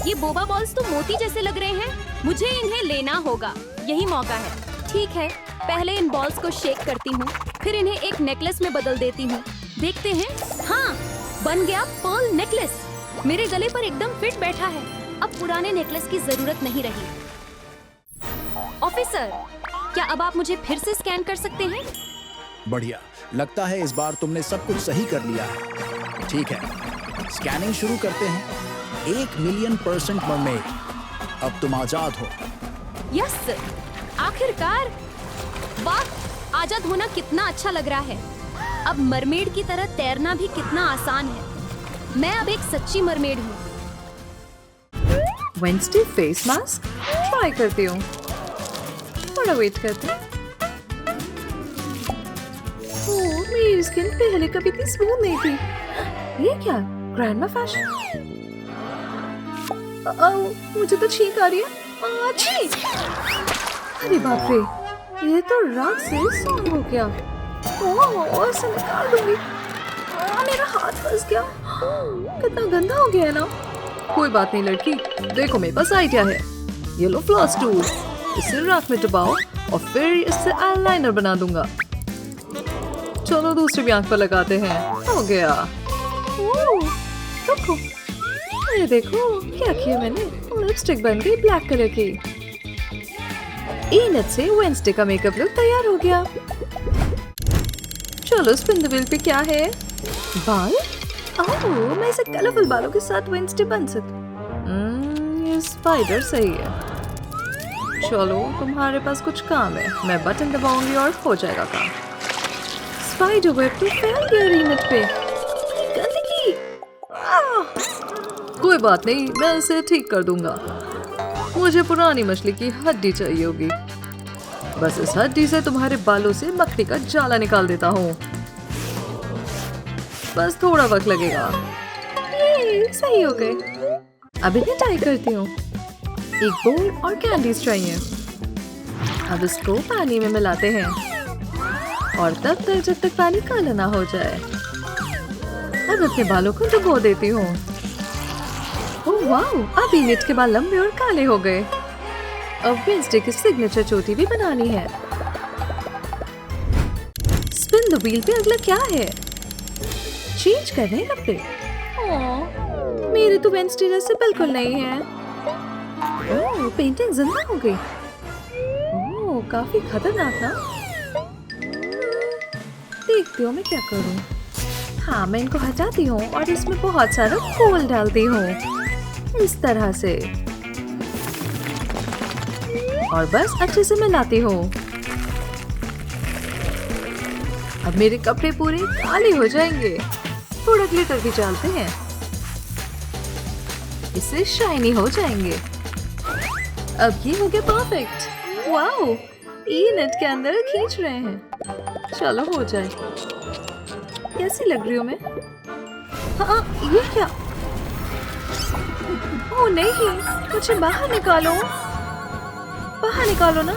ये बोबा बॉल्स तो मोती जैसे लग रहे हैं। मुझे इन्हें लेना होगा, यही मौका है। ठीक है, पहले इन बॉल्स को शेक करती हूँ, फिर इन्हें एक नेकलेस में बदल देती हूँ। देखते हैं। हाँ, बन गया पर्ल नेकलेस। मेरे गले पर एकदम फिट बैठा है। अब पुराने नेकलेस की जरूरत नहीं रही। ऑफिसर, क्या अब आप मुझे फिर से स्कैन कर सकते हैं? बढ़िया, लगता है इस बार तुमने सब कुछ सही कर लिया है। ठीक है, स्कैनिंग शुरू करते हैं। 1,000,000% मरमेड। अब तुम आजाद हो। यस, आखिरकार। वाह, आजाद होना कितना अच्छा लग रहा है। अब मरमेड की तरह तैरना भी कितना आसान है। मैं अब एक सच्ची मरमेड हूँ। वेंसडे फेस मास्क ट्राई करती हूँ। थोड़ा वेट करते हैं। ओह, मेरी स्किन पहले कभी इतनी स्मूथ नहीं थी। ये क्या? Grandma fashion? मुझे तो छींक आ रही है। छी! अरे बाप रे, ये तो रात से सॉन्ग हो गया। ओह, ऐसे निकाल दूंगी। मेरा हाथ फंस गया। कितना गंदा हो गया है ना। कोई बात नहीं लड़की, देखो मेरे पास आइडिया है। येलो फ्लॉस टूल, इसे राख में दबाओ और फिर इससे आईलाइनर बना दूंगा। चलो दूसरी भी आंख पर लगाते हैं। हो गया। रुको, ये देखो क्या किया मैंने। लिपस्टिक बन गई ब्लैक कलर की। इनट से वेडनेसडे का मेकअप लुक तैयार हो गया। चलो स्पिन द व्हील पे क्या है? बाल? ओह, मैं इसे कलरफुल बालों के साथ वेडनेसडे बन सकती। ये स्पाइडर सही है। चलो तुम्हारे पास कुछ काम है। मैं बटन दबाऊंगी और हो जाएगा काम। स्पाइडर वेब तो फैल गया रीनट पे। गंदगी। कोई बात नहीं, मैं इसे ठीक कर दूंगा। मुझे पुरानी मछली की हड्डी चाहिए होगी। बस इस हड्डी से तुम्हारे बालों से मक्खी का जाला निकाल देता हूँ। बस थोड़ा वक्त लगेगा। ये सही हो गए। अब इन्हें टाई करती हूँ। एक बोल और कैंडीज चाहिए। अब इसको पानी में मिलाते हैं और तब तक जब तक पानी काला ना हो जाए। अब अपने बालों को डुबो देती हूँ। ओह वाह, अब इनट के बाल लंबे और काले हो गए। अब वेडनेसडे की सिग्नेचर चोटी भी बनानी है। स्पिन द व्हील पे अगला क्या है? चेंज कर रहे हैं कपड़े। ओह, मेरे तो वेडनेसडे जैसे बिल्कुल नहीं है। ओह, पेंटिंग जिंदा हो गई। ओह, काफी खतरनाक ना। देखती हूँ मैं क्या करूँ। हाँ, मैं इनको हटाती हूँ और इसमें बहुत सारा कोल डालती हूँ, इस तरह से। और बस अच्छे से मिलाती हूँ। अब मेरे कपड़े पूरे काले हो जाएंगे। थोड़ा ग्लिटर भी डालते हैं, इससे शाइनी हो जाएंगे। अब ये हो गया परफेक्ट। वाओ, इनट के अंदर खींच रहे हैं। चलो हो जाए। कैसी लग रही हूँ मैं? हाँ, ये क्या? ओह नहीं, मुझे बाहर निकालो। बाहर निकालो ना।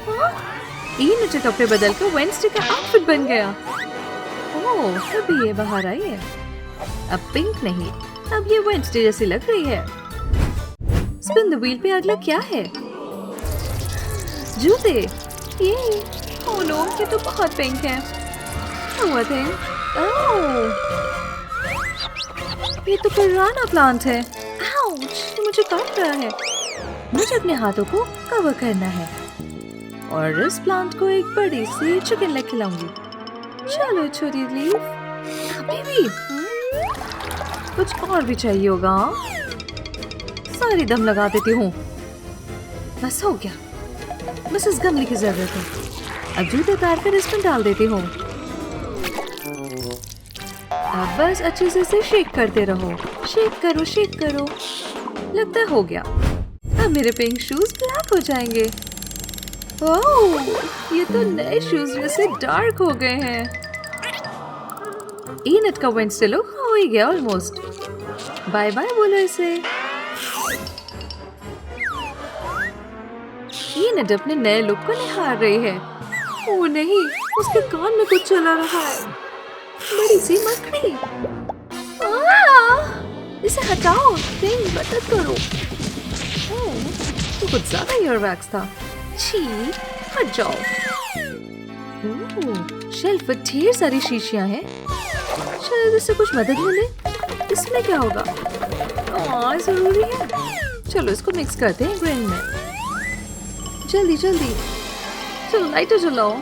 हाँ? इनट के कपड़े बदल कर वेडनेसडे का आउटफिट बन गया। ओह, तभी ये बाहर आई है। अब पिंक नहीं, अब ये वेडनेसडे जैसी लग रही है। स्पिन द व्हील पे अगला क्या है? जूते। ये ओह नो, ये तो बहुत पिंक है। हुआ थे। ओह, ये तो पुराना प्लांट है। आउच, ये मुझे काट रहा है। मुझे अपने हाथों को कवर करना है और इस प्लांट को एक बड़ी सी चिकन लेग खिलाऊंगी। चलो छोटी लीफ। बेबी, कुछ और भी चाहिए होगा। सारी दम लगा देती हूँ। बस हो गया। बस इस गमले की जरूरत है। अब जूते उतार कर इसमें डाल देती हूँ। अब बस अच्छे से इसे शेक करते रहो। शेक करो, शेक करो। लगता है हो गया। अब मेरे पिंक शूज ब्लैक हो जाएंगे। ओह, ये तो नए शूज जैसे डार्क हो गए हैं। इनट का वेडनेसडे लुक हो ही गया ऑलमोस्ट। बाय बाय बोलो इसे। इनट अपने नए लुक को निहार रही है। ओह नहीं, उसके कान में कुछ चला रहा है। बड़ी सी मकड़ी। इसे हटाओ, नहीं मदद करो। ओह, तो कुछ ज्यादा ईयर वैक्स था। छी, हट जाओ। ओह, शेल्फ पर ढेर सारी शीशियां हैं। शायद इससे कुछ मदद मिले। इसमें क्या होगा? जरूरी है। चलो इसको मिक्स करते हैं ग्राइंड में। जल्दी जल्दी, चलो लाइटर जलाओ।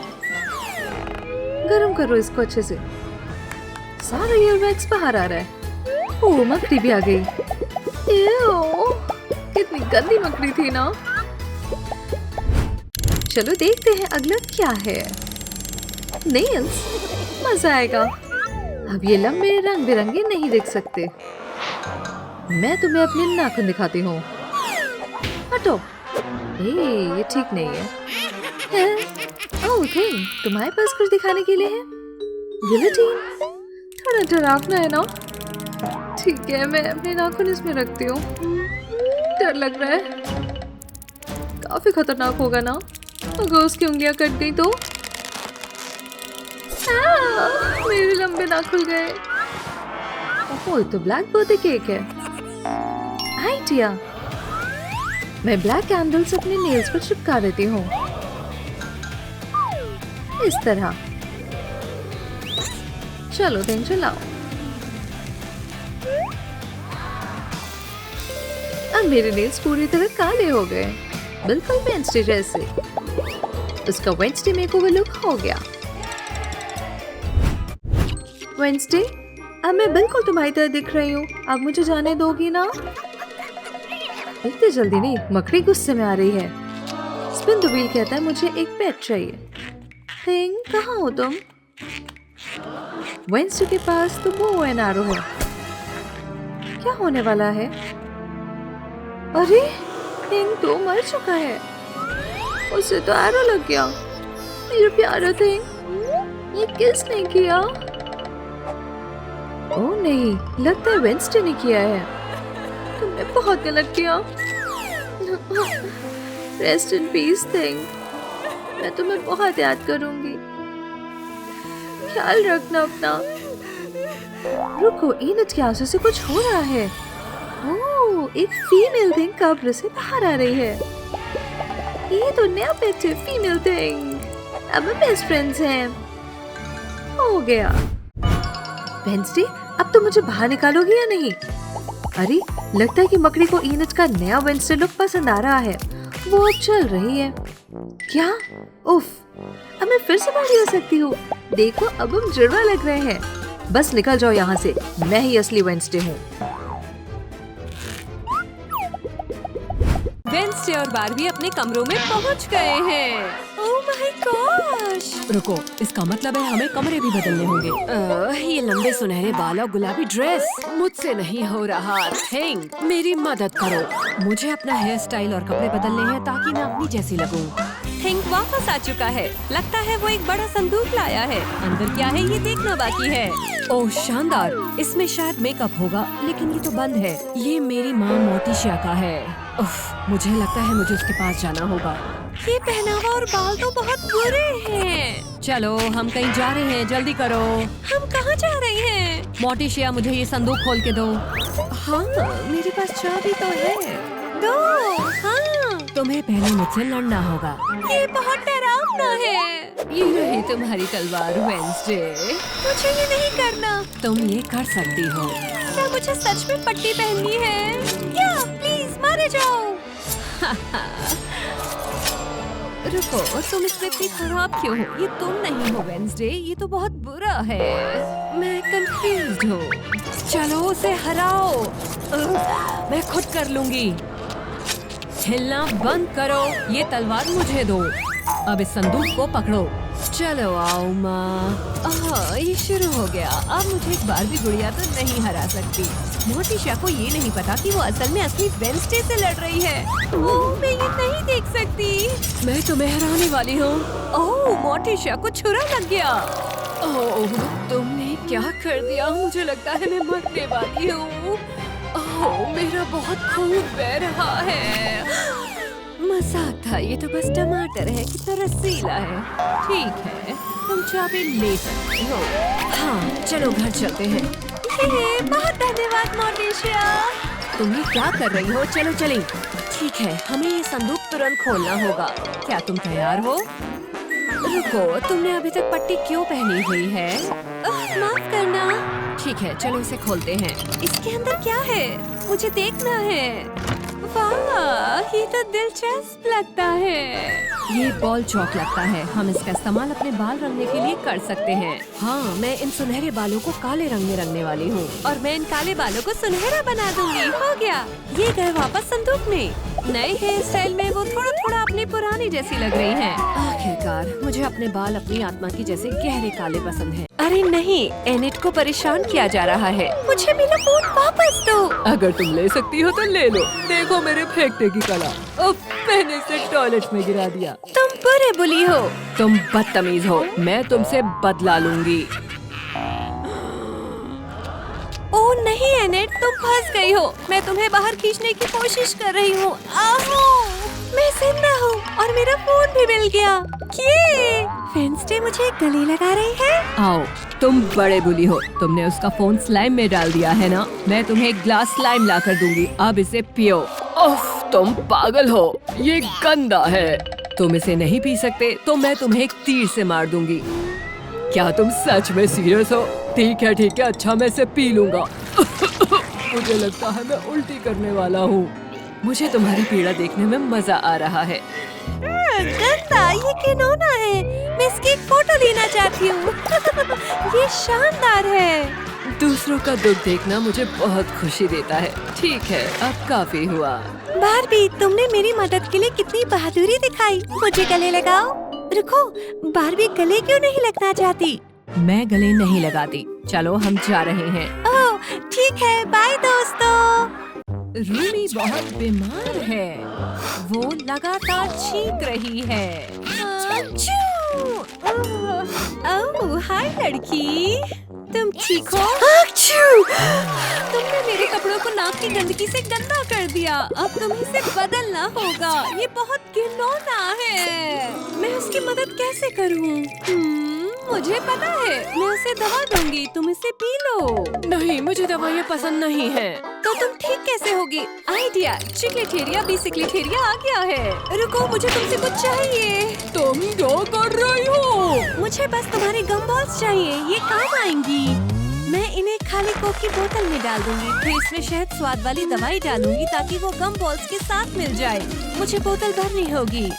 गरम करो इसको अच्छे से। सारा ईयर वैक्स बाहर आ रहा है। ओह, मकड़ी भी आ गई। कितनी गंदी मकड़ी थी ना। चलो देखते हैं अगला क्या है। नेल्स, मजा आएगा। अब ये लंबे रंग बिरंगे नहीं दिख सकते। मैं तुम्हें अपने नाखून दिखाती हूँ। हटो। ये ठीक नहीं है। ओह थिंग, तुम्हारे पास कुछ दिखाने के लिए है? गिलोटिन, थोड़ा डरावना है ना। ठीक है, मैं अपने नाखून इसमें रखती हूँ। डर लग रहा है। काफी खतरनाक होगा ना अगर उसकी उंगलियां कट गई तो। मेरे लंबे नाखून गए। ओह, तो ब्लैक बर्थडे केक है। आइडिया, मैं ब्लैक कैंडल्स अपने नेल्स पर चिपका देती हूँ इस तरह। चलो दिन चलाओ। अब मेरे नेल्स पूरी तरह काले हो गए, बिल्कुल वेंसडे जैसे। उसका वेंसडे मेकओवर लुक हो गया। वेंसडे, अब मैं बिल्कुल तुम्हारी तरह दिख रही हूँ। अब मुझे जाने दोगी ना? इतनी जल्दी नहीं, मकड़ी गुस्से में आ रही है। स्पिन द व्हील कहता है मुझे एक पेट चाहिए। थिंग, कहाँ हो तुम? वेंसडे के पास तो बो एंड एरो है। क्या होने वाला है? अरे, थिंग तो मर चुका है। उसे तो एरो लग गया। मेरा प्यारा थिंग, ये किसने किया? ओह नहीं, लगता है वेंसडे ने किया है। तुमने बहुत गलत किया। रेस्ट इन पीस थिंग, मैं तुम्हें बहुत याद करूंगी। ख्याल रखना अपना। रुको, इनट के आंसू से कुछ हो रहा है। ओह, एक फीमेल थिंग कब्र से बाहर आ रही है। ये तो नया पेट है, फीमेल थिंग। अब हम बेस्ट फ्रेंड्स हैं। हो गया। वेंसडे, अब तो मुझे बाहर निकालोगी या नहीं? अरे, लगता है कि मकड़ी को इनट का नया वेंसडे लुक पसंद आ रहा है। वो अब चल रही है। क्या? उफ, अब मैं फिर से बाहर आ सकती हूँ। देखो, अब हम जुड़वा लग रहे हैं। बस निकल जाओ यहाँ से, मैं ही असली वेंसडे हूँ। वेंसडे और बारबी अपने कमरों में पहुंच गए हैं। Oh my gosh! रुको, इसका मतलब है हमें कमरे भी बदलने होंगे। ये लंबे सुनहरे बाल और गुलाबी ड्रेस मुझसे नहीं हो रहा। थिंग, मेरी मदद करो। मुझे अपना हेयर स्टाइल और कपड़े बदलने हैं ताकि मैं अपनी जैसी लगूं। थिंग वापस आ चुका है। लगता है वो एक बड़ा संदूक लाया है। अंदर क्या है ये देखना बाकी है। ओह शानदार! इसमें शायद मेकअप होगा, लेकिन ये तो बंद है। ये मेरी माँ मोटिशिया का है। उफ, मुझे लगता है मुझे उसके पास जाना होगा। ये पहनावा और बाल तो बहुत बुरे हैं। चलो, हम कहीं जा रहे हैं, जल्दी करो। हम कहाँ जा रहे हैं? मोटिशिया, मुझे ये संदूक खोल के दो। हाँ, मेरे पास चाबी तो है। दो। हाँ, तुम्हें पहले मुझसे लड़ना होगा। ये बहुत डरावना है। ये रही तुम्हारी तलवार वेंसडे। मुझे ये नहीं करना। तुम ये कर सकती हो। क्या मुझे सच में पट्टी पहननी है? क्या? प्लीज मारे जाओ। रुको, तुम इसमें इतनी खराब क्यों हो? ये तुम नहीं हो वेंसडे, ये तो बहुत बुरा है। मैं कंफ्यूज्ड हूँ। चलो उसे हराओ। मैं खुद कर लूंगी। हिलना बंद करो। ये तलवार मुझे दो। अब इस संदूक को पकड़ो। चलो आओ माँ। ये शुरू हो गया। अब मुझे एक बार भी गुड़िया तो नहीं हरा सकती। मोटिशिया को ये नहीं पता कि वो असल में असली वेंसडे से लड़ रही है। ओह, मैं ये नहीं देख सकती। मैं तुम्हें हराने वाली हूँ। ओह, मोटिशिया को छुरा लग गया। ओह, तुमने क्या कर दिया? मुझे लगता है मैं मरने वाली हूँ। ओह, मेरा बहुत खून बह रहा है। मजाक था, ये तो बस टमाटर है। कितना रसीला है। ठीक है, तुम चाबी ले सकते हो। हाँ, चलो घर चलते हैं। बहुत धन्यवाद मोटिशिया। तुम ये क्या कर रही हो? चलो चलें। ठीक है, हमें ये संदूक तुरंत खोलना होगा। क्या तुम तैयार हो? रुको, तुमने अभी तक पट्टी क्यों पहनी हुई है? माफ करना। ठीक है, चलो इसे खोलते हैं। इसके अंदर क्या है? मुझे देखना है। वाह, ये तो दिलचस्प लगता है। ये बॉल चौक लगता है। हम इसका इस्तेमाल अपने बाल रंगने के लिए कर सकते हैं। हाँ, मैं इन सुनहरे बालों को काले रंग में रंगने वाली हूँ और मैं इन काले बालों को सुनहरा बना दूंगी। हो गया। ये गए वापस संदूक में। नए हेयर स्टाइल में वो थोड़ा थोड़ा अपनी पुरानी जैसी लग रही हैं। आखिरकार मुझे अपने बाल अपनी आत्मा की जैसे गहरे काले पसंद हैं। अरे नहीं, एनिट को परेशान किया जा रहा है। मुझे मेरा फोन वापस दो। अगर तुम ले सकती हो तो ले लो। देखो मेरे फेंकने की कला। मैंने इसे टॉयलेट में गिरा दिया। तुम बुरे बुली हो। तुम बदतमीज हो। मैं तुमसे बदला लूंगी। ओह नहीं एनेट, तुम फंस गई हो। मैं तुम्हें बाहर खींचने की कोशिश कर रही हूँ। आओ, मैं जिंदा हूँ और मेरा फोन भी मिल गया। ये वेडनेसडे मुझे गले लगा रही है। आओ, तुम बड़े बुली हो। तुमने उसका फोन स्लाइम में डाल दिया है ना? मैं तुम्हें एक ग्लास स्लाइम ला कर दूंगी, अब इसे पियो। उफ, तुम पागल हो, ये गंदा है। तुम इसे नहीं पी सकते तो मैं तुम्हें एक तीर से मार दूंगी। क्या तुम सच में सीरियस हो? ठीक है, अच्छा मैं इसे पी लूंगा। मुझे लगता है मैं उल्टी करने वाला हूँ। मुझे तुम्हारी पीड़ा देखने में मजा आ रहा है। गंदा, ये घिनौना है। मैं इसकी एक फोटो लेना चाहती हूँ। ये शानदार है। दूसरों का दुख देखना मुझे बहुत खुशी देता है। ठीक है, अब काफी हुआ। बारबी, तुमने मेरी मदद के लिए कितनी बहादुरी दिखाई। मुझे गले लगाओ। रुको, बारबी गले क्यों नहीं लगना चाहती? मैं गले नहीं लगाती। चलो हम जा रहे हैं। ओह ठीक है, बाय दोस्तों। रूमी बहुत बीमार है। वो लगातार छींक रही है। ओह हाय लड़की, तुम ठीक हो? तुमने मेरे कपड़ों को नाक की गंदगी से गंदा कर दिया। अब तुम्हें इसे बदलना होगा। ये बहुत घिनौना है। मैं उसकी मदद कैसे करूं? मुझे पता है, मैं उसे दवा दूंगी। तुम इसे पी लो। नहीं, मुझे दवाइयाँ पसंद नहीं है। तो तुम ठीक कैसे होगी? आइडिया, चिकलेटेरिया बिसिक्लेटेरिया आ गया है। रुको, मुझे तुमसे कुछ चाहिए। तुम क्या कर रही हो? मुझे बस तुम्हारे गम बॉल्स चाहिए, ये काम आएंगी। मैं इन्हें खाली कोक की बोतल में डाल दूंगी, फिर इसमें शहद स्वाद वाली दवाई डालूंगी ताकि वो गम बॉल्स के साथ मिल जाए। मुझे बोतल भरनी होगी।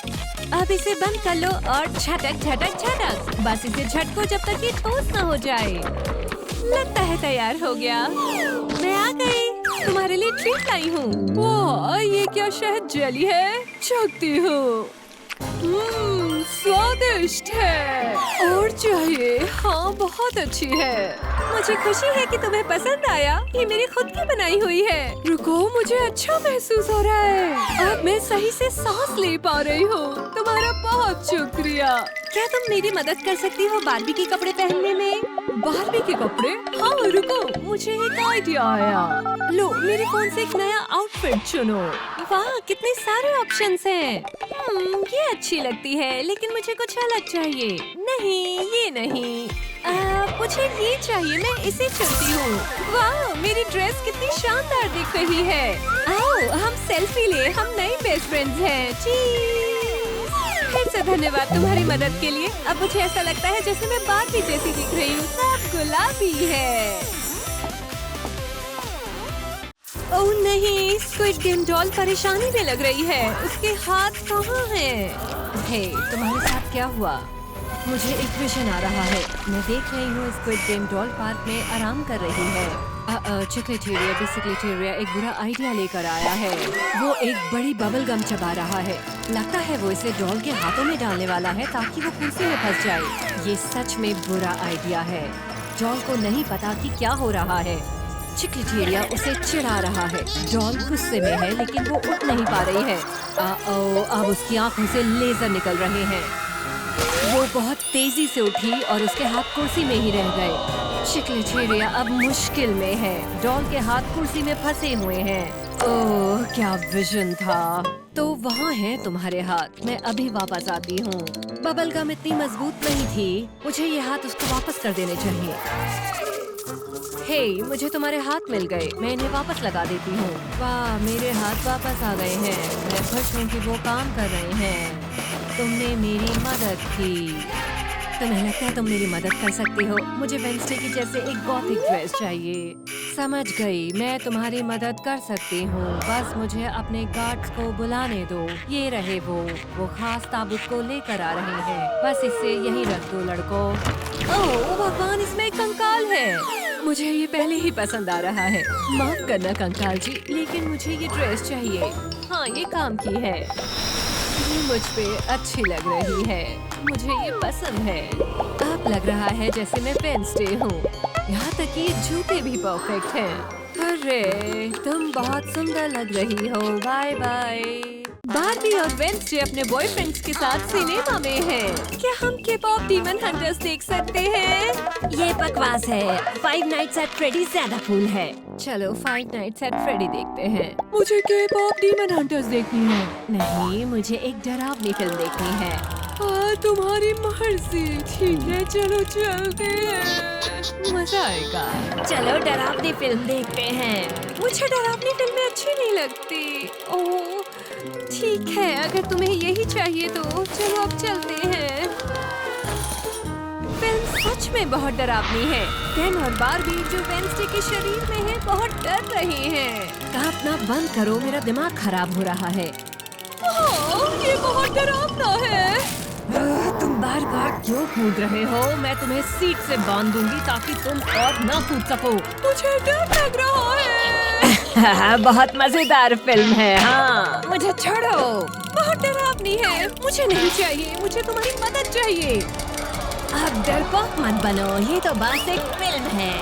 अब इसे बंद कर लो और झटक झटक झटक। बस इसे झटको जब तक ये ठोस न हो जाए। लगता है तैयार हो गया। मैं आ गई, तुम्हारे लिए ट्रीट लाई हूँ। वाह, ये क्या शहद जेली है? चखती हूँ। स्वादिष्ट है। और चाहिए? हाँ, बहुत अच्छी है। मुझे खुशी है कि तुम्हें पसंद आया। ये मेरी खुद की बनाई हुई है। रुको, मुझे अच्छा महसूस हो रहा है। अब मैं सही से सांस ले पा रही हूँ। तुम्हारा बहुत शुक्रिया। क्या तुम मेरी मदद कर सकती हो बारबी के कपड़े पहनने में? बारबी के कपड़े? हाँ, रुको, मुझे एक आइडिया आया। लो, मेरे फोन से एक नया आउटफिट चुनो। वाह, कितने सारे ऑप्शंस हैं। ये अच्छी लगती है, लेकिन मुझे कुछ अलग चाहिए। नहीं, ये नहीं। मुझे ये चाहिए, मैं इसे चुनती हूँ। वाह, मेरी ड्रेस कितनी शानदार दिख रही है। आओ, हम सेल्फी ले, हम नए बेस्ट फ्रेंड्स हैं। चीज़। फिर से धन्यवाद तुम्हारी मदद के लिए। अब मुझे ऐसा लगता है जैसे मैं बारबी जैसी दिख रही हूँ। सब गुलाबी है। ओह नहीं, स्क्विड गेम डॉल परेशानी में लग रही है। उसके हाथ कहाँ हैं? हे, तुम्हारे साथ क्या हुआ? मुझे एक विजन आ रहा है। मैं देख रही हूँ स्क्विड गेम डॉल पार्क में आराम कर रही है। चिकलेटेरिया बिसिक्लेटेरिया एक बुरा आइडिया लेकर आया है। वो एक बड़ी बबल गम चबा रहा है। लगता है वो इसे डॉल के हाथों में डालने वाला है ताकि वो कुर्सी में फंस जाए। ये सच में बुरा आइडिया है। डॉल को नहीं पता कि क्या हो रहा है। चिकलेटेरिया उसे चिढ़ा रहा है। डॉल गुस्से में है, लेकिन वो उठ नहीं पा रही है। अब उसकी आंखों से लेजर निकल रहे हैं। वो बहुत तेजी से उठी और उसके हाथ कुर्सी में ही रह गए। चिकलेटेरिया अब मुश्किल में है। डॉल के हाथ कुर्सी में फंसे हुए हैं। ओह, क्या विजन था। तो वहाँ हैं तुम्हारे हाथ। मैं अभी वापस आती हूँ। बबल गम इतनी मजबूत नहीं थी। मुझे ये हाथ उसको वापस कर देने चाहिए। हे, मुझे तुम्हारे हाथ मिल गए। मैं इन्हें वापस लगा देती हूँ। वाह, मेरे हाथ वापस आ गए हैं। मैं खुश हूँ कि वो काम कर रहे हैं। तुमने मेरी मदद की। तुम्हें लगता है तुम मेरी मदद कर सकते हो? मुझे वेडनेसडे की जैसे एक गॉथिक ड्रेस चाहिए। समझ गई, मैं तुम्हारी मदद कर सकती हूँ। बस मुझे अपने गार्ड्स को बुलाने दो। ये रहे वो खास ताबूत को लेकर आ रहे हैं। बस इसे यहीं रख दो लड़कों। ओह भगवान, इसमें एक कंकाल है। मुझे ये पहले ही पसंद आ रहा है। माफ करना कंकाल जी, लेकिन मुझे ये ड्रेस चाहिए। हाँ, ये काम की है। ये मुझ पे अच्छी लग रही है। मुझे ये पसंद है। अब लग रहा है जैसे मैं वेडनेसडे हूँ। यहाँ तक कि ये जूते भी परफेक्ट हैं। अरे, तुम बहुत सुंदर लग रही हो। Bye bye. बार्बी और वेंसडे अपने बॉयफ्रेंड्स के साथ सिनेमा में हैं। क्या हम के-पॉप डीमन हंटर्स देख सकते हैं? ये बकवास है। 5 नाइट्स एट फ्रेडी ज्यादा कूल है। चलो 5 नाइट्स एट फ्रेडी देखते हैं। मुझे के-पॉप डीमन हंटर्स देखनी है। नहीं, मुझे एक डरावनी फिल्म देखनी है। तुम्हारी मर्जी। ठीक है, चलो चलते हैं। मजा आएगा। चलो डरावनी फिल्म देखते हैं। मुझे डरावनी फिल्में अच्छी नहीं लगती। ओह, ठीक है, अगर तुम्हें यही चाहिए तो चलो अब चलते हैं। फिल्म सच में बहुत डरावनी है। केन और बार्बी जो वेंसडे के शरीर में है बहुत डर रहे हैं। कांपना बंद करो, मेरा दिमाग खराब हो रहा है। ओह, ये बहुत डरावना है। तुम बार बार क्यों कूद रहे हो? मैं तुम्हें सीट से बांध दूंगी ताकि तुम और न कूद सको। मुझे डर लग रहा है। बहुत मजेदार फिल्म है। हाँ, मुझे छोड़ो। बहुत डरावनी है। मुझे नहीं चाहिए, मुझे तुम्हारी मदद चाहिए। अब डरपोक मत बनो, ये तो बस एक फिल्म है।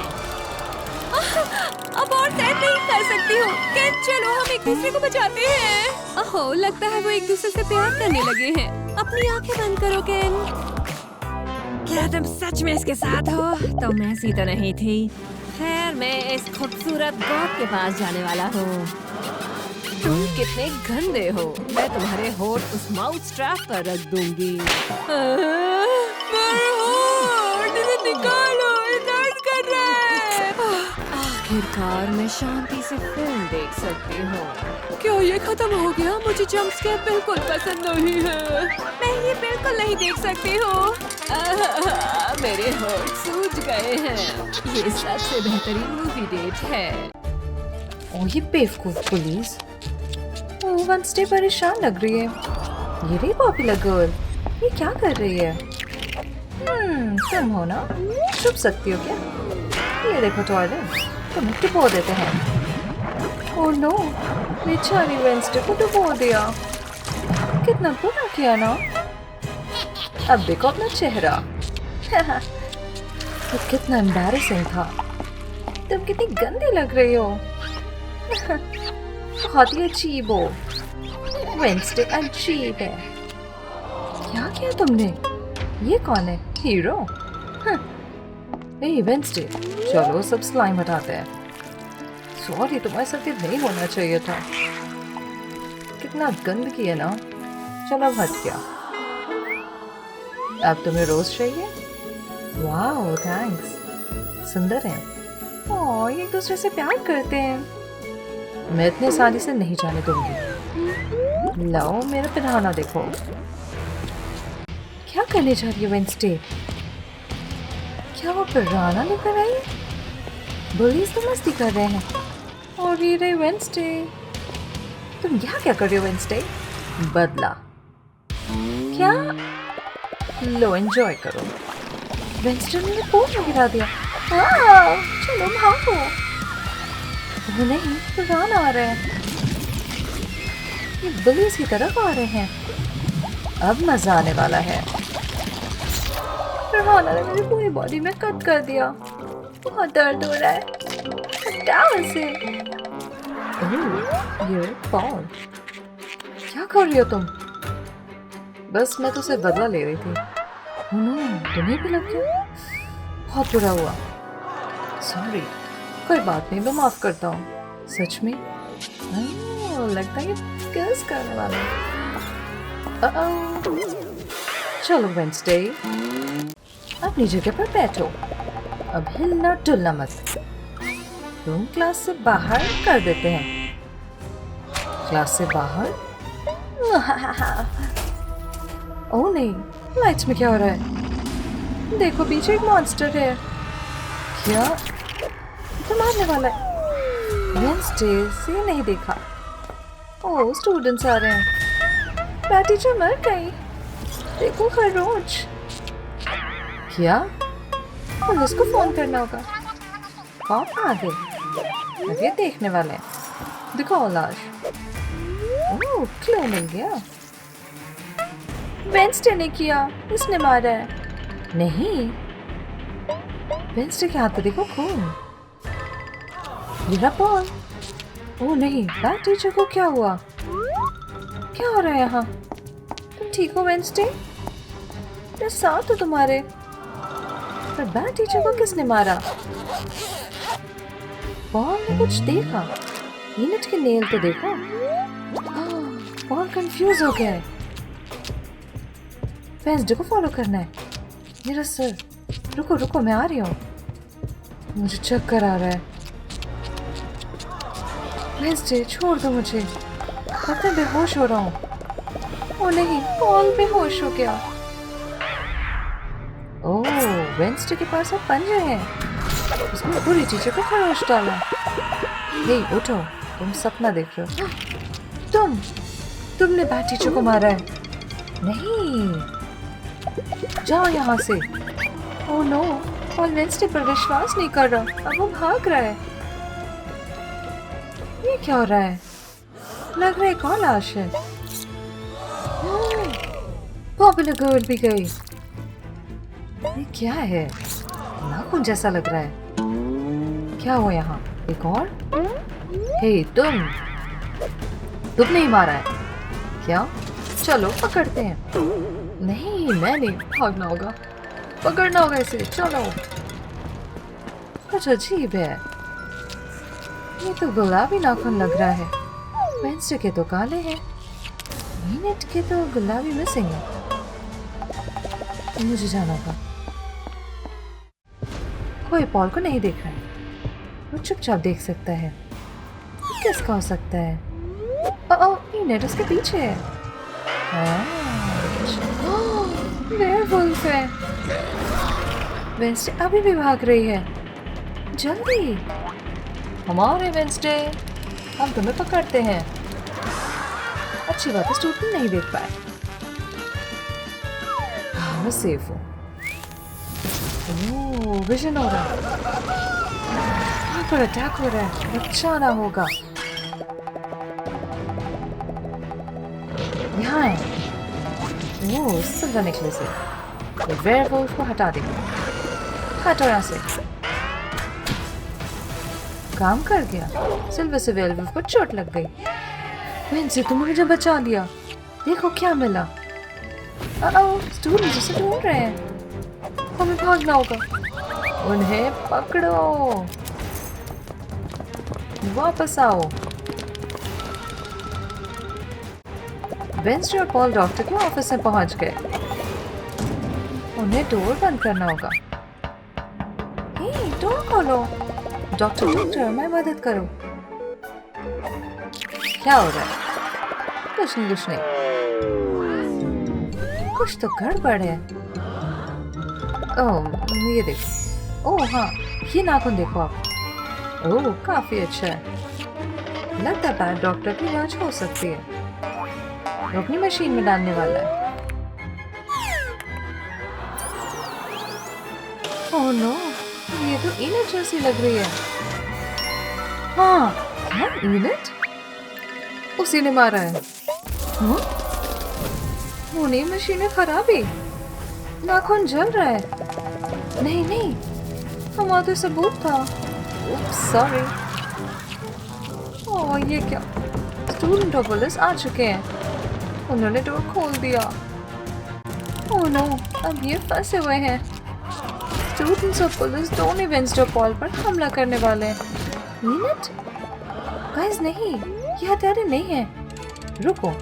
अब और सैर नहीं कर सकती हूँ। केन, चलो हम एक दूसरे को बचाते हैं। ओहो, लगता है वो एक दूसरे से प्यार करने लगे हैं। अपनी आंखें बंद करो केन। क्या तुम सच में इसके साथ हो? तुम ऐसी तो नहीं थी। खैर, मैं इस खूबसूरत गॉड के पास जाने वाला हूँ। तुम कितने गंदे हो। मैं तुम्हारे होठ उस माउथ स्ट्रैप पर रख दूंगी। मेरे होठ, इसे निकालो, ये दर्द कर रहा है। आखिरकार मैं शांति से फिल्म देख सकती हूँ। क्या ये खत्म हो गया? मुझे जंप स्केयर बिल्कुल पसंद नहीं है। मैं ये बिल्कुल नहीं देख सकती हूँ। मेरे होठ सूज गए हैं। ये सबसे बेहतरीन मूवी डेट है। ओह, ये बेवकूफ पुलिस। ओह, वेंसडे परेशान लग रही है। ये रही पॉपुलर गर्ल। ये क्या कर रही है? तुम हो ना? छुप सकती हो क्या? ये देखो टॉयलेट, तुम्हें डुबो देते हैं। ओह नो, बेचारी वेंसडे को डुबो दिया। कितना बुरा किया ना। अब देखो अपना चेहरा। तो कितना एम्बैरेसिंग था। तुम कितनी गंदी लग रही हो। बहुत ही अजीब हो। वेंसडे अजीब है। क्या किया तुमने? ये कौन है? हीरो? वेंसडे, चलो सब स्लाइम हटाते हैं। सॉरी, तुम्हारे साथ ये नहीं होना चाहिए था। कितना गंदगी है ना। चलो अब हट गया। अब तुम्हें रोज चाहिए? वाह, थैंक्स। सुंदर है। ओह, ये एक दूसरे से प्यार करते हैं। मैं इतने आसानी से नहीं जाने दूंगी। लाओ, मेरा पिराना देखो। क्या करने जा रही है वेंसडे? क्या वो पिराना लेकर आई? बुलीज तो मस्ती कर रहे हैं। और ये रही वेंसडे। तुम यहाँ क्या कर रही हो वेंसडे? बदला। क्या? लो, एंजॉय करो। वेंसडे ने पोल में गिरा दिया। चलो भागो। वो नहीं, पिराना आ रहे हैं। ये बुलीज की तरफ आ रहे हैं। अब मजा आने वाला है। पिराना ने मेरी पूरी बॉडी में कट कर दिया। बहुत दर्द हो रहा है। हटाओ इसे। ये पॉल, क्या कर रही हो तुम? बस मैं तुझसे बदला ले रही थी। तुम्हें भी लग गया? बहुत बुरा हुआ। सॉरी। कोई बात नहीं, मैं माफ करता हूँ। सच में? लगता है ये किस करने वाला है। चलो वेंसडे, अपनी जगह पर बैठो। अब हिलना डुलना मत। रूम क्लास से बाहर कर देते हैं। क्लास से बाहर? ओह नहीं, लाइट्स में क्या हो रहा है? देखो, पीछे एक मॉन्स्टर है। क्या? तो मारने वाला है। वेंसडे से नहीं देखा। ओह, स्टूडेंट्स आ रहे हैं। बैटी जो मर गई। देखो खरगोश। क्या? पुलिस को फोन करना होगा। कौन आ गए? अभी देखने वाले हैं। दिखाओ लाश। ओह, क्लू मिल गया। वेंसडे ने किया। इसने मारा है। नहीं, वेंसडे के हाथ पे देखो खून। मेरा बॉल। ओह नहीं, बैट टीचर को क्या हुआ? क्या हो रहा है यहाँ? तुम ठीक हो वेंसडे? मेरे साथ हो तुम्हारे। पर बैड टीचर को किसने मारा? पॉल ने कुछ देखा। ईनट के नेल तो देखो। पॉल कंफ्यूज हो गया है। वेंसडे को फॉलो करना है। मेरा सर। रुको रुको, मैं आ रही हूँ। मुझे चक्कर आ रहा है। वेंसडे छोड़ दो मुझे। मैं बेहोश हो रहा हूँ। ओ नहीं, पॉल बेहोश हो गया। ओह, वेंसडे के पास अब पंजे हैं। उसने बुरी टीचर को खरोच डाला। हे उठो, तुम सपना देख रहे हो। तुमने बैड टीचर को मारा है। नहीं, जाओ यहाँ से। ओह नो, पॉल वेंसडे पर विश्वास नहीं कर रहा। अब वो भाग रहा है। ये क्या हो रहा है? लग रहा है कौन लाश है? पॉपुलर गर्ल भी गई। ये क्या है? नाखून जैसा लग रहा है। क्या हुआ यहाँ? एक और? हे तुमने ही मारा है क्या? चलो पकड़ते हैं। नहीं, मैं नहीं, भागना होगा, पकड़ना होगा इसे। चलो। कुछ अजीब है। ये तो गुलाबी नाखून लग रहा है। वेंसडे के तो काले हैं। ईनट के तो गुलाबी मिसिंग है। मुझे जाना होगा। कोई पॉल को नहीं देख रहा है। वो चुपचाप देख सकता है। किसका हो सकता है? ईनट उसके पीछे है। वेयरवुल्फ है। वेंसडे अभी भी भाग रही है। जल्दी, हमारे वेंसडे, हम तुम्हें पकड़ते हैं। अच्छी बात है, स्टूडेंट नहीं देख पाए। मैं सेफ हूँ। ओह, विजन हो रहा है। यहाँ पर अटैक हो रहा है। बचाना होगा। यहाँ है। ओह, सिल्वर नेकलेस है। वेयरवुल्फ को हटा देंगे। हटो यहाँ से। काम कर गया। सिल्वर से वेयरवुल्फ को चोट लग गई। वेंसडे, तुमने मुझे बचा लिया। देखो क्या मिला। स्टूडेंट जिसे ढूंढ रहे हैं। हमें भागना होगा। उन्हें पकड़ो। वापस आओ। वेंसडे और पॉल डॉक्टर के ऑफिस में पहुंच गए। उन्हें डोर बंद करना होगा। हे, डोर खोलो। डॉक्टर, मैं मदद करो। क्या हो रहा है? कुछ नहीं। कुछ तो गड़बड़ है। ओह, ये देखो। ओह हाँ, ये नाखून देखो आप। ओह, काफी अच्छा है। लगता है डॉक्टर की जांच हो सकती है। वो अपनी मशीन में डालने वाला है। ओह नो, ये तो ईनट जैसी लग रही है। हाँ, क्या ईनट? उसी ने मारा है। नहीं, मशीन में खराबी। नाखून जल रहा है। नहीं, हमारा तो सबूत था। सॉरी। ओह, ये क्या? स्टूडेंट और पुलिस आ चुके हैं। उन्होंने डोर खोल दिया। ओह नो, अब ये फंसे हुए हैं। स्टूडेंट्स और पुलिस दोनों वेंसडे और पॉल पर हमला करने वाले हैं। ईनट? गाइस नहीं, ये हथियार नहीं है। रुको,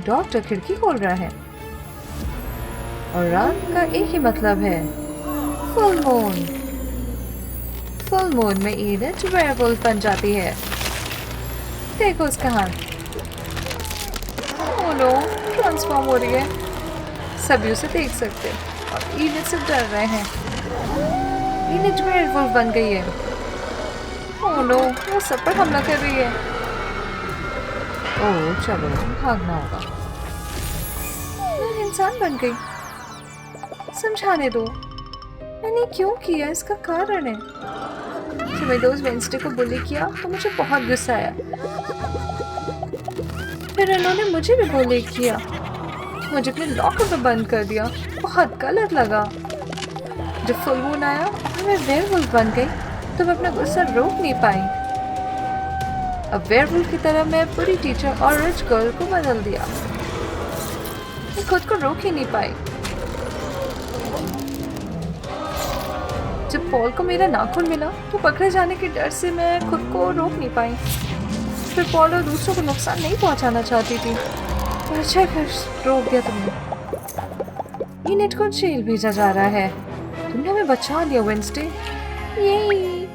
डॉक्टर खिड़की खोल रहा है। और रात का एक ही मतलब है, फुल मून। फुल मून में ईनट वेयरवुल्फ बन जाती है। देखो उसका हाथ। ओह नो, ट्रांसफॉर्म हो रही है। सभी उसे देख सकते और ईनट से डर रहे हैं। ईनट वेयरवुल्फ बन गई है। ओह नो, वो सब पर हमला कर रही है। ओह, चलो भागना होगा। मैं इंसान बन गई। समझाने दो, मैंने क्यों किया, इसका कारण है। जब मैंने उस वेंसडे को बुली किया तो मुझे बहुत गुस्सा आया। फिर उन्होंने मुझे भी बुली किया। मुझे अपने लॉकर में बंद कर दिया। बहुत गलत लगा। जब फुल मून आया और मैं वेयरवुल्फ बन गई तो मैं अपना गुस्सा रोक नहीं पाई। अब वेयरवुल्फ की तरह मैं पूरी टीचर और रिच गर्ल को बदल दिया। मैं खुद को रोक ही नहीं पाई। जब पॉल को मेरा नाखून मिला तो पकड़े जाने के डर से मैं खुद को रोक नहीं पाई। फिर पॉल और दूसरों को नुकसान नहीं पहुंचाना चाहती थी। अच्छा फिर रोक दिया तुमने। इनेट को जेल भेजा जा रहा है। तुमने हमें बचा लिया वेंसडे। यही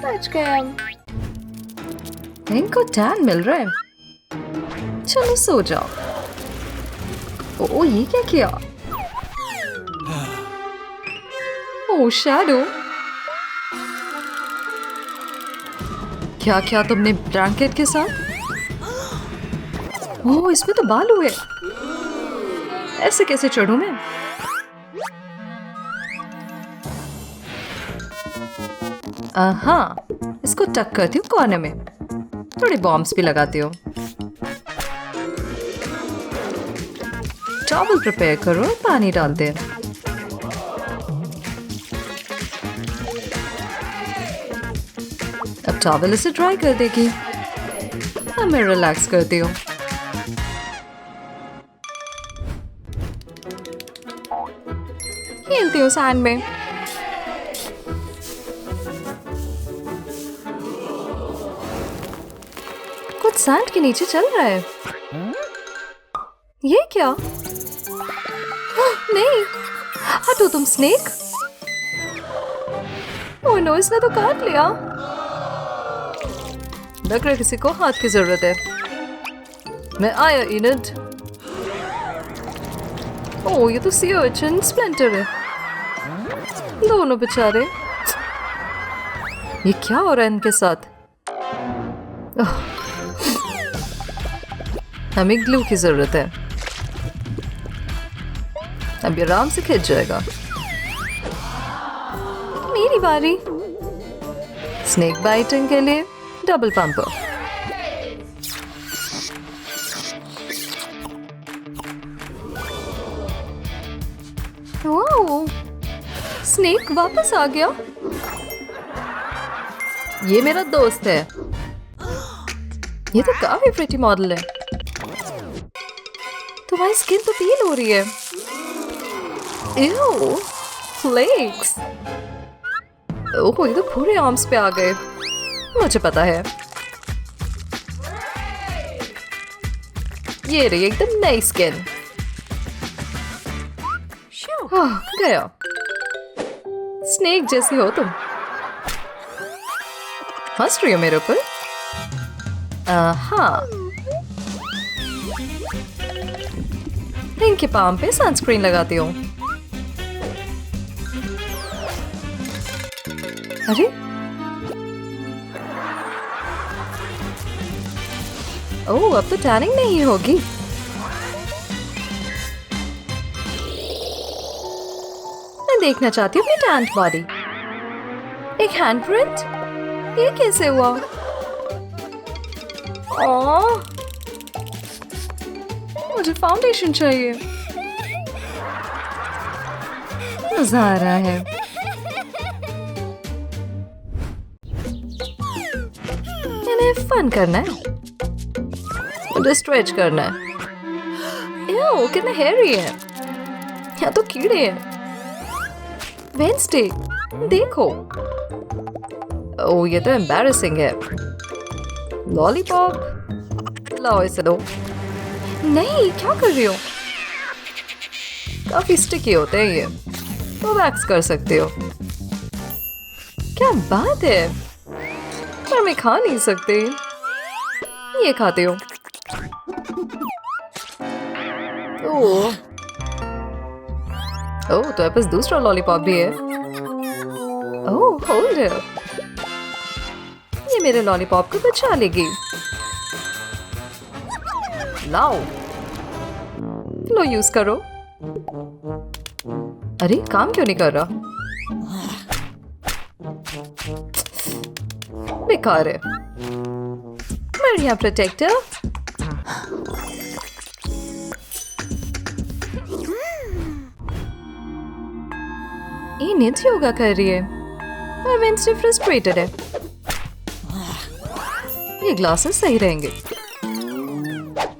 बच गए हम। इनको टैन मिल रहा है। चलो सो जाओ। ओ ये क्या किया? ओ शैडो, क्या क्या तुमने ब्लैंकेट के साथ? ओह इसमें तो बाल हुए। ऐसे कैसे चढ़ूं मैं? हाँ, इसको टक करती हूँ कोने में। थोड़े बॉम्ब्स भी लगाती हूँ। टॉवल प्रिपेयर करो, पानी डाल दे। अब टॉवल इसे ड्राई कर देगी। अब मैं रिलैक्स करती हूँ। खेलती हूँ सैंड में। कुछ सैंड के नीचे चल रहा है। ये क्या? नहीं, हटो तुम स्नेक। ओह नो, इसने तो काट लिया। लग रहा है किसी को हाथ की जरूरत है। मैं आया इनेट। ओह ये तो सी अर्चिन स्प्लिंटर है। दोनों बेचारे। ये क्या हो रहा है इनके साथ? हमें ग्लू की जरूरत है। अब ये आराम से खिंच जाएगा। मेरी बारी। स्नेक बाइटिंग के लिए डबल पंपर। वाओ, स्नेक वापस आ गया। ये मेरा दोस्त है। ये तो काफी प्रिटी मॉडल है। तुम्हारी स्किन तो पील हो रही है। Ew, flakes. ओह ये तो पूरे आर्म्स पे आ गए। मुझे पता है। ये रही एकदम नई स्किन। गया। स्नेक जैसी हो तुम। हंस रही हो मेरे ऊपर? हाँ। इनके पाम पे सनस्क्रीन लगाती हूँ। अरे ओह अब तो टैनिंग नहीं होगी। मैं देखना चाहती हूँ अपनी टैंट बॉडी। एक हैंडप्रिंट? ये कैसे हुआ? ओह मुझे फाउंडेशन चाहिए। मजा आ रहा है। मैंने फन करना है। मुझे स्ट्रेच करना है। एओ, कितना हेयरी है। यहाँ तो कीड़े हैं। वेंसडे देखो। ओह ये तो एम्बैरेसिंग है। लॉलीपॉप लाओ इसे दो। नहीं क्या कर रही हो? काफी स्टिकी होते हैं ये। तो वैक्स कर सकते हो। क्या बात है। पर मैं खा नहीं सकती। ये खाती हूँ। ओह तो पास दूसरा लॉलीपॉप भी है। ओह होल्ड है। ये मेरे लॉलीपॉप को बचा लेगी। लाओ लो यूज करो। अरे काम क्यों नहीं कर रहा? बेकार है। बढ़िया प्रोटेक्टर। इनेट योगा कर रही है और वेंसडे फ्रस्ट्रेटेड है। ये ग्लासेस सही रहेंगे।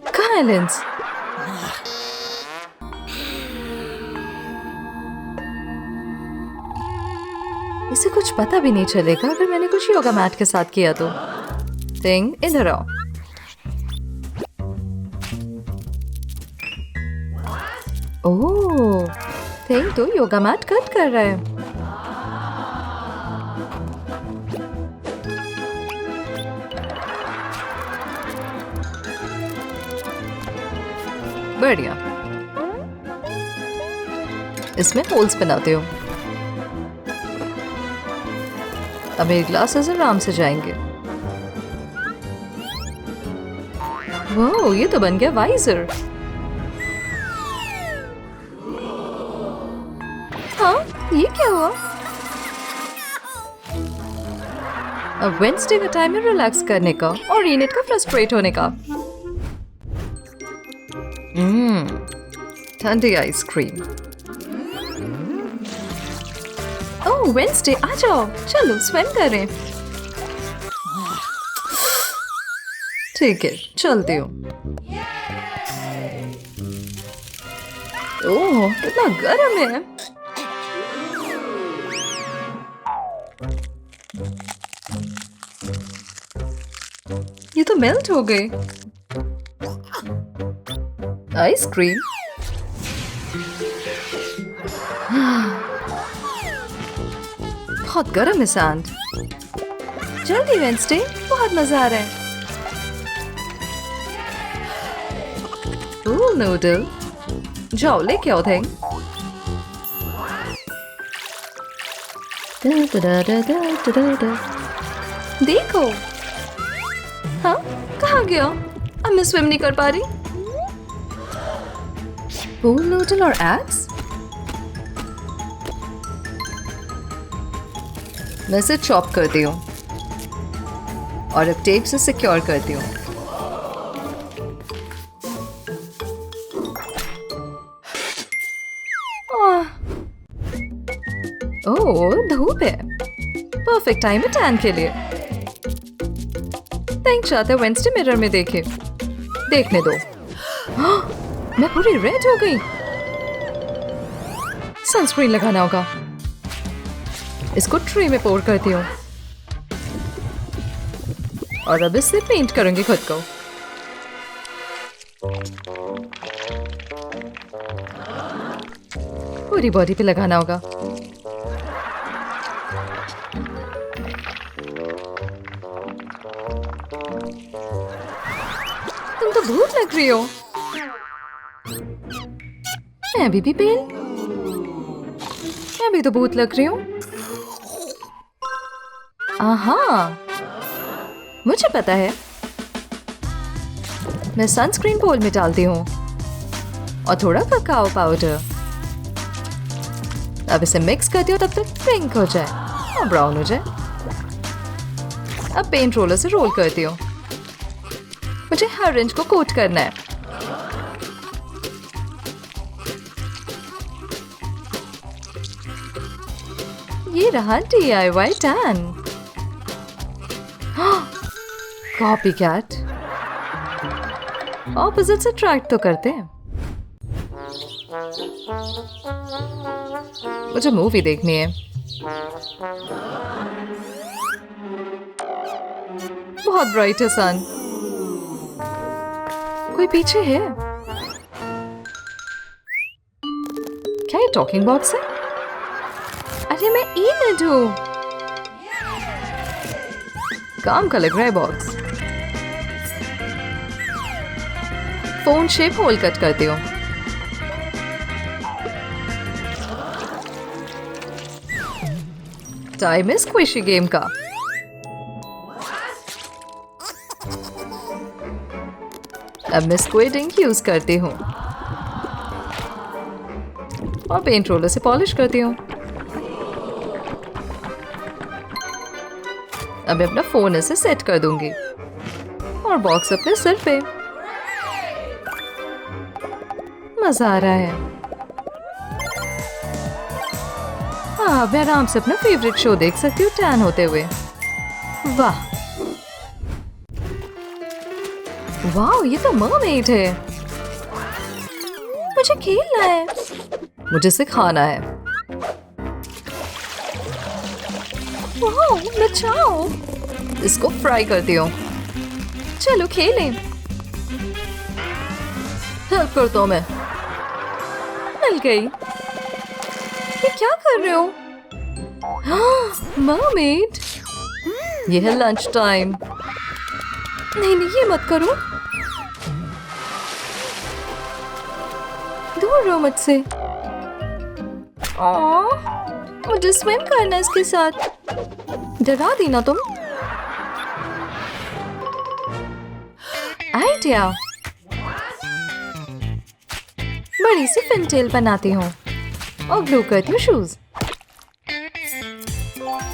कहाँ है लेंस? इसे कुछ पता भी नहीं चलेगा अगर मैंने कुछ योगा मैट के साथ किया तो। थिंग, इधर आओ। ओह, थिंग तो योगा मैट कट कर रहा है। बढ़िया, इसमें होल्स बनाते हो। अब मेरे ग्लासेस आराम से जाएंगे। वाह, ये तो बन गया वाइजर। हाँ, ये क्या हुआ? अब वेंसडे का टाइम है रिलैक्स करने का और रीनेट का फ्रस्ट्रेट होने का। ठंडी आइसक्रीम। ओह, वेंसडे आ जाओ, चलो स्विम करें। ठीक है, चलती हूँ। ओह, कितना गर्म है। ये तो मेल्ट हो गई। आइसक्रीम। बहुत गर्म है सैंड। जल्दी वेंसडे, बहुत मजा आ रहा है। ओह नूडल, जाओ लेके आओ थिंग। देखो। हाँ, कहाँ गया? अब मैं स्विम नहीं कर पा रही। पूल नूडल और एग्स? मैं इसे चॉप करती हूँ और अब टेप से सिक्योर करती हूँ। ओह, धूप है। परफेक्ट टाइम है टैन के लिए। थिंक चाहते वेंसडे मिरर में देखे। देखने दो। मैं पूरी रेड हो गई। सनस्क्रीन लगाना होगा। इसको ट्रे में पोर करती हूँ और अब इससे पेंट करूंगी खुद को। पूरी बॉडी पे लगाना होगा। तुम तो भूत लग रही हो। मैं अभी भी पेन। मैं भी तो भूत लग रही हूँ। आहा, मुझे पता है। मैं सनस्क्रीन बोल में डालती हूँ और थोड़ा ककाओ पाउडर। अब इसे मिक्स करती हूँ तब तक पिंक हो जाए और ब्राउन हो जाए। अब पेंट रोलर से रोल करती हूँ। मुझे हर इंच को कोट करना है। ये रहा DIY tan. Copycat. Opposites attract तो करते हैं। मुझे मूवी देखनी है। बहुत ब्राइट है सन। कोई पीछे है? क्या ये टॉकिंग बॉक्स है? अरे मैं इनड हूँ। काम का लग रहा है box. Phone shape hole cut करती हूँ। टाइम है स्क्विशी गेम का। अब मैं स्क्विड इंक यूज करती हूँ और पेंट रोलर से पॉलिश करती हूँ। अब मैं अपना फोन इसे सेट कर दूंगी और बॉक्स अपने सिर पे। मजा आ रहा है। हाँ, मैं आराम से अपना फेवरेट शो देख सकती हूँ टैन होते हुए। वाह वाह, ये तो मरमेड है। मुझे खेलना है। मुझे सिखाना है। वाह, बचाओ। इसको फ्राई करती हूँ। चलो खेलें। हेल्प करता हूँ मैं। मिल गई। ये क्या कर रहे हो? मरमेड। ये है लंच टाइम। नहीं नहीं, ये मत करो। दूर रहो मुझसे। मुझे स्विम करना है इसके साथ। डरा दी ना तुम। आइडिया। बड़ी सी फिनटेल बनाती हूँ और ग्लू करती हूँ शूज।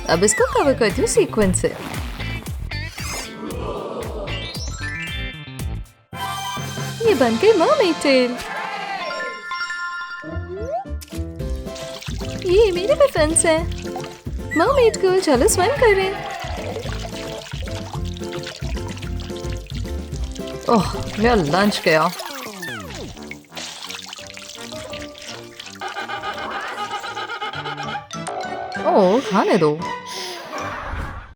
अब इसको कवर करती हूँ सीक्वेंस से। ये बन गई मरमेड टेल। ये मेरे पे फेंस है। मरमेड गर्ल, चलो स्विम करें। ओह, मेरा लंच गया। ओह, खाने दो।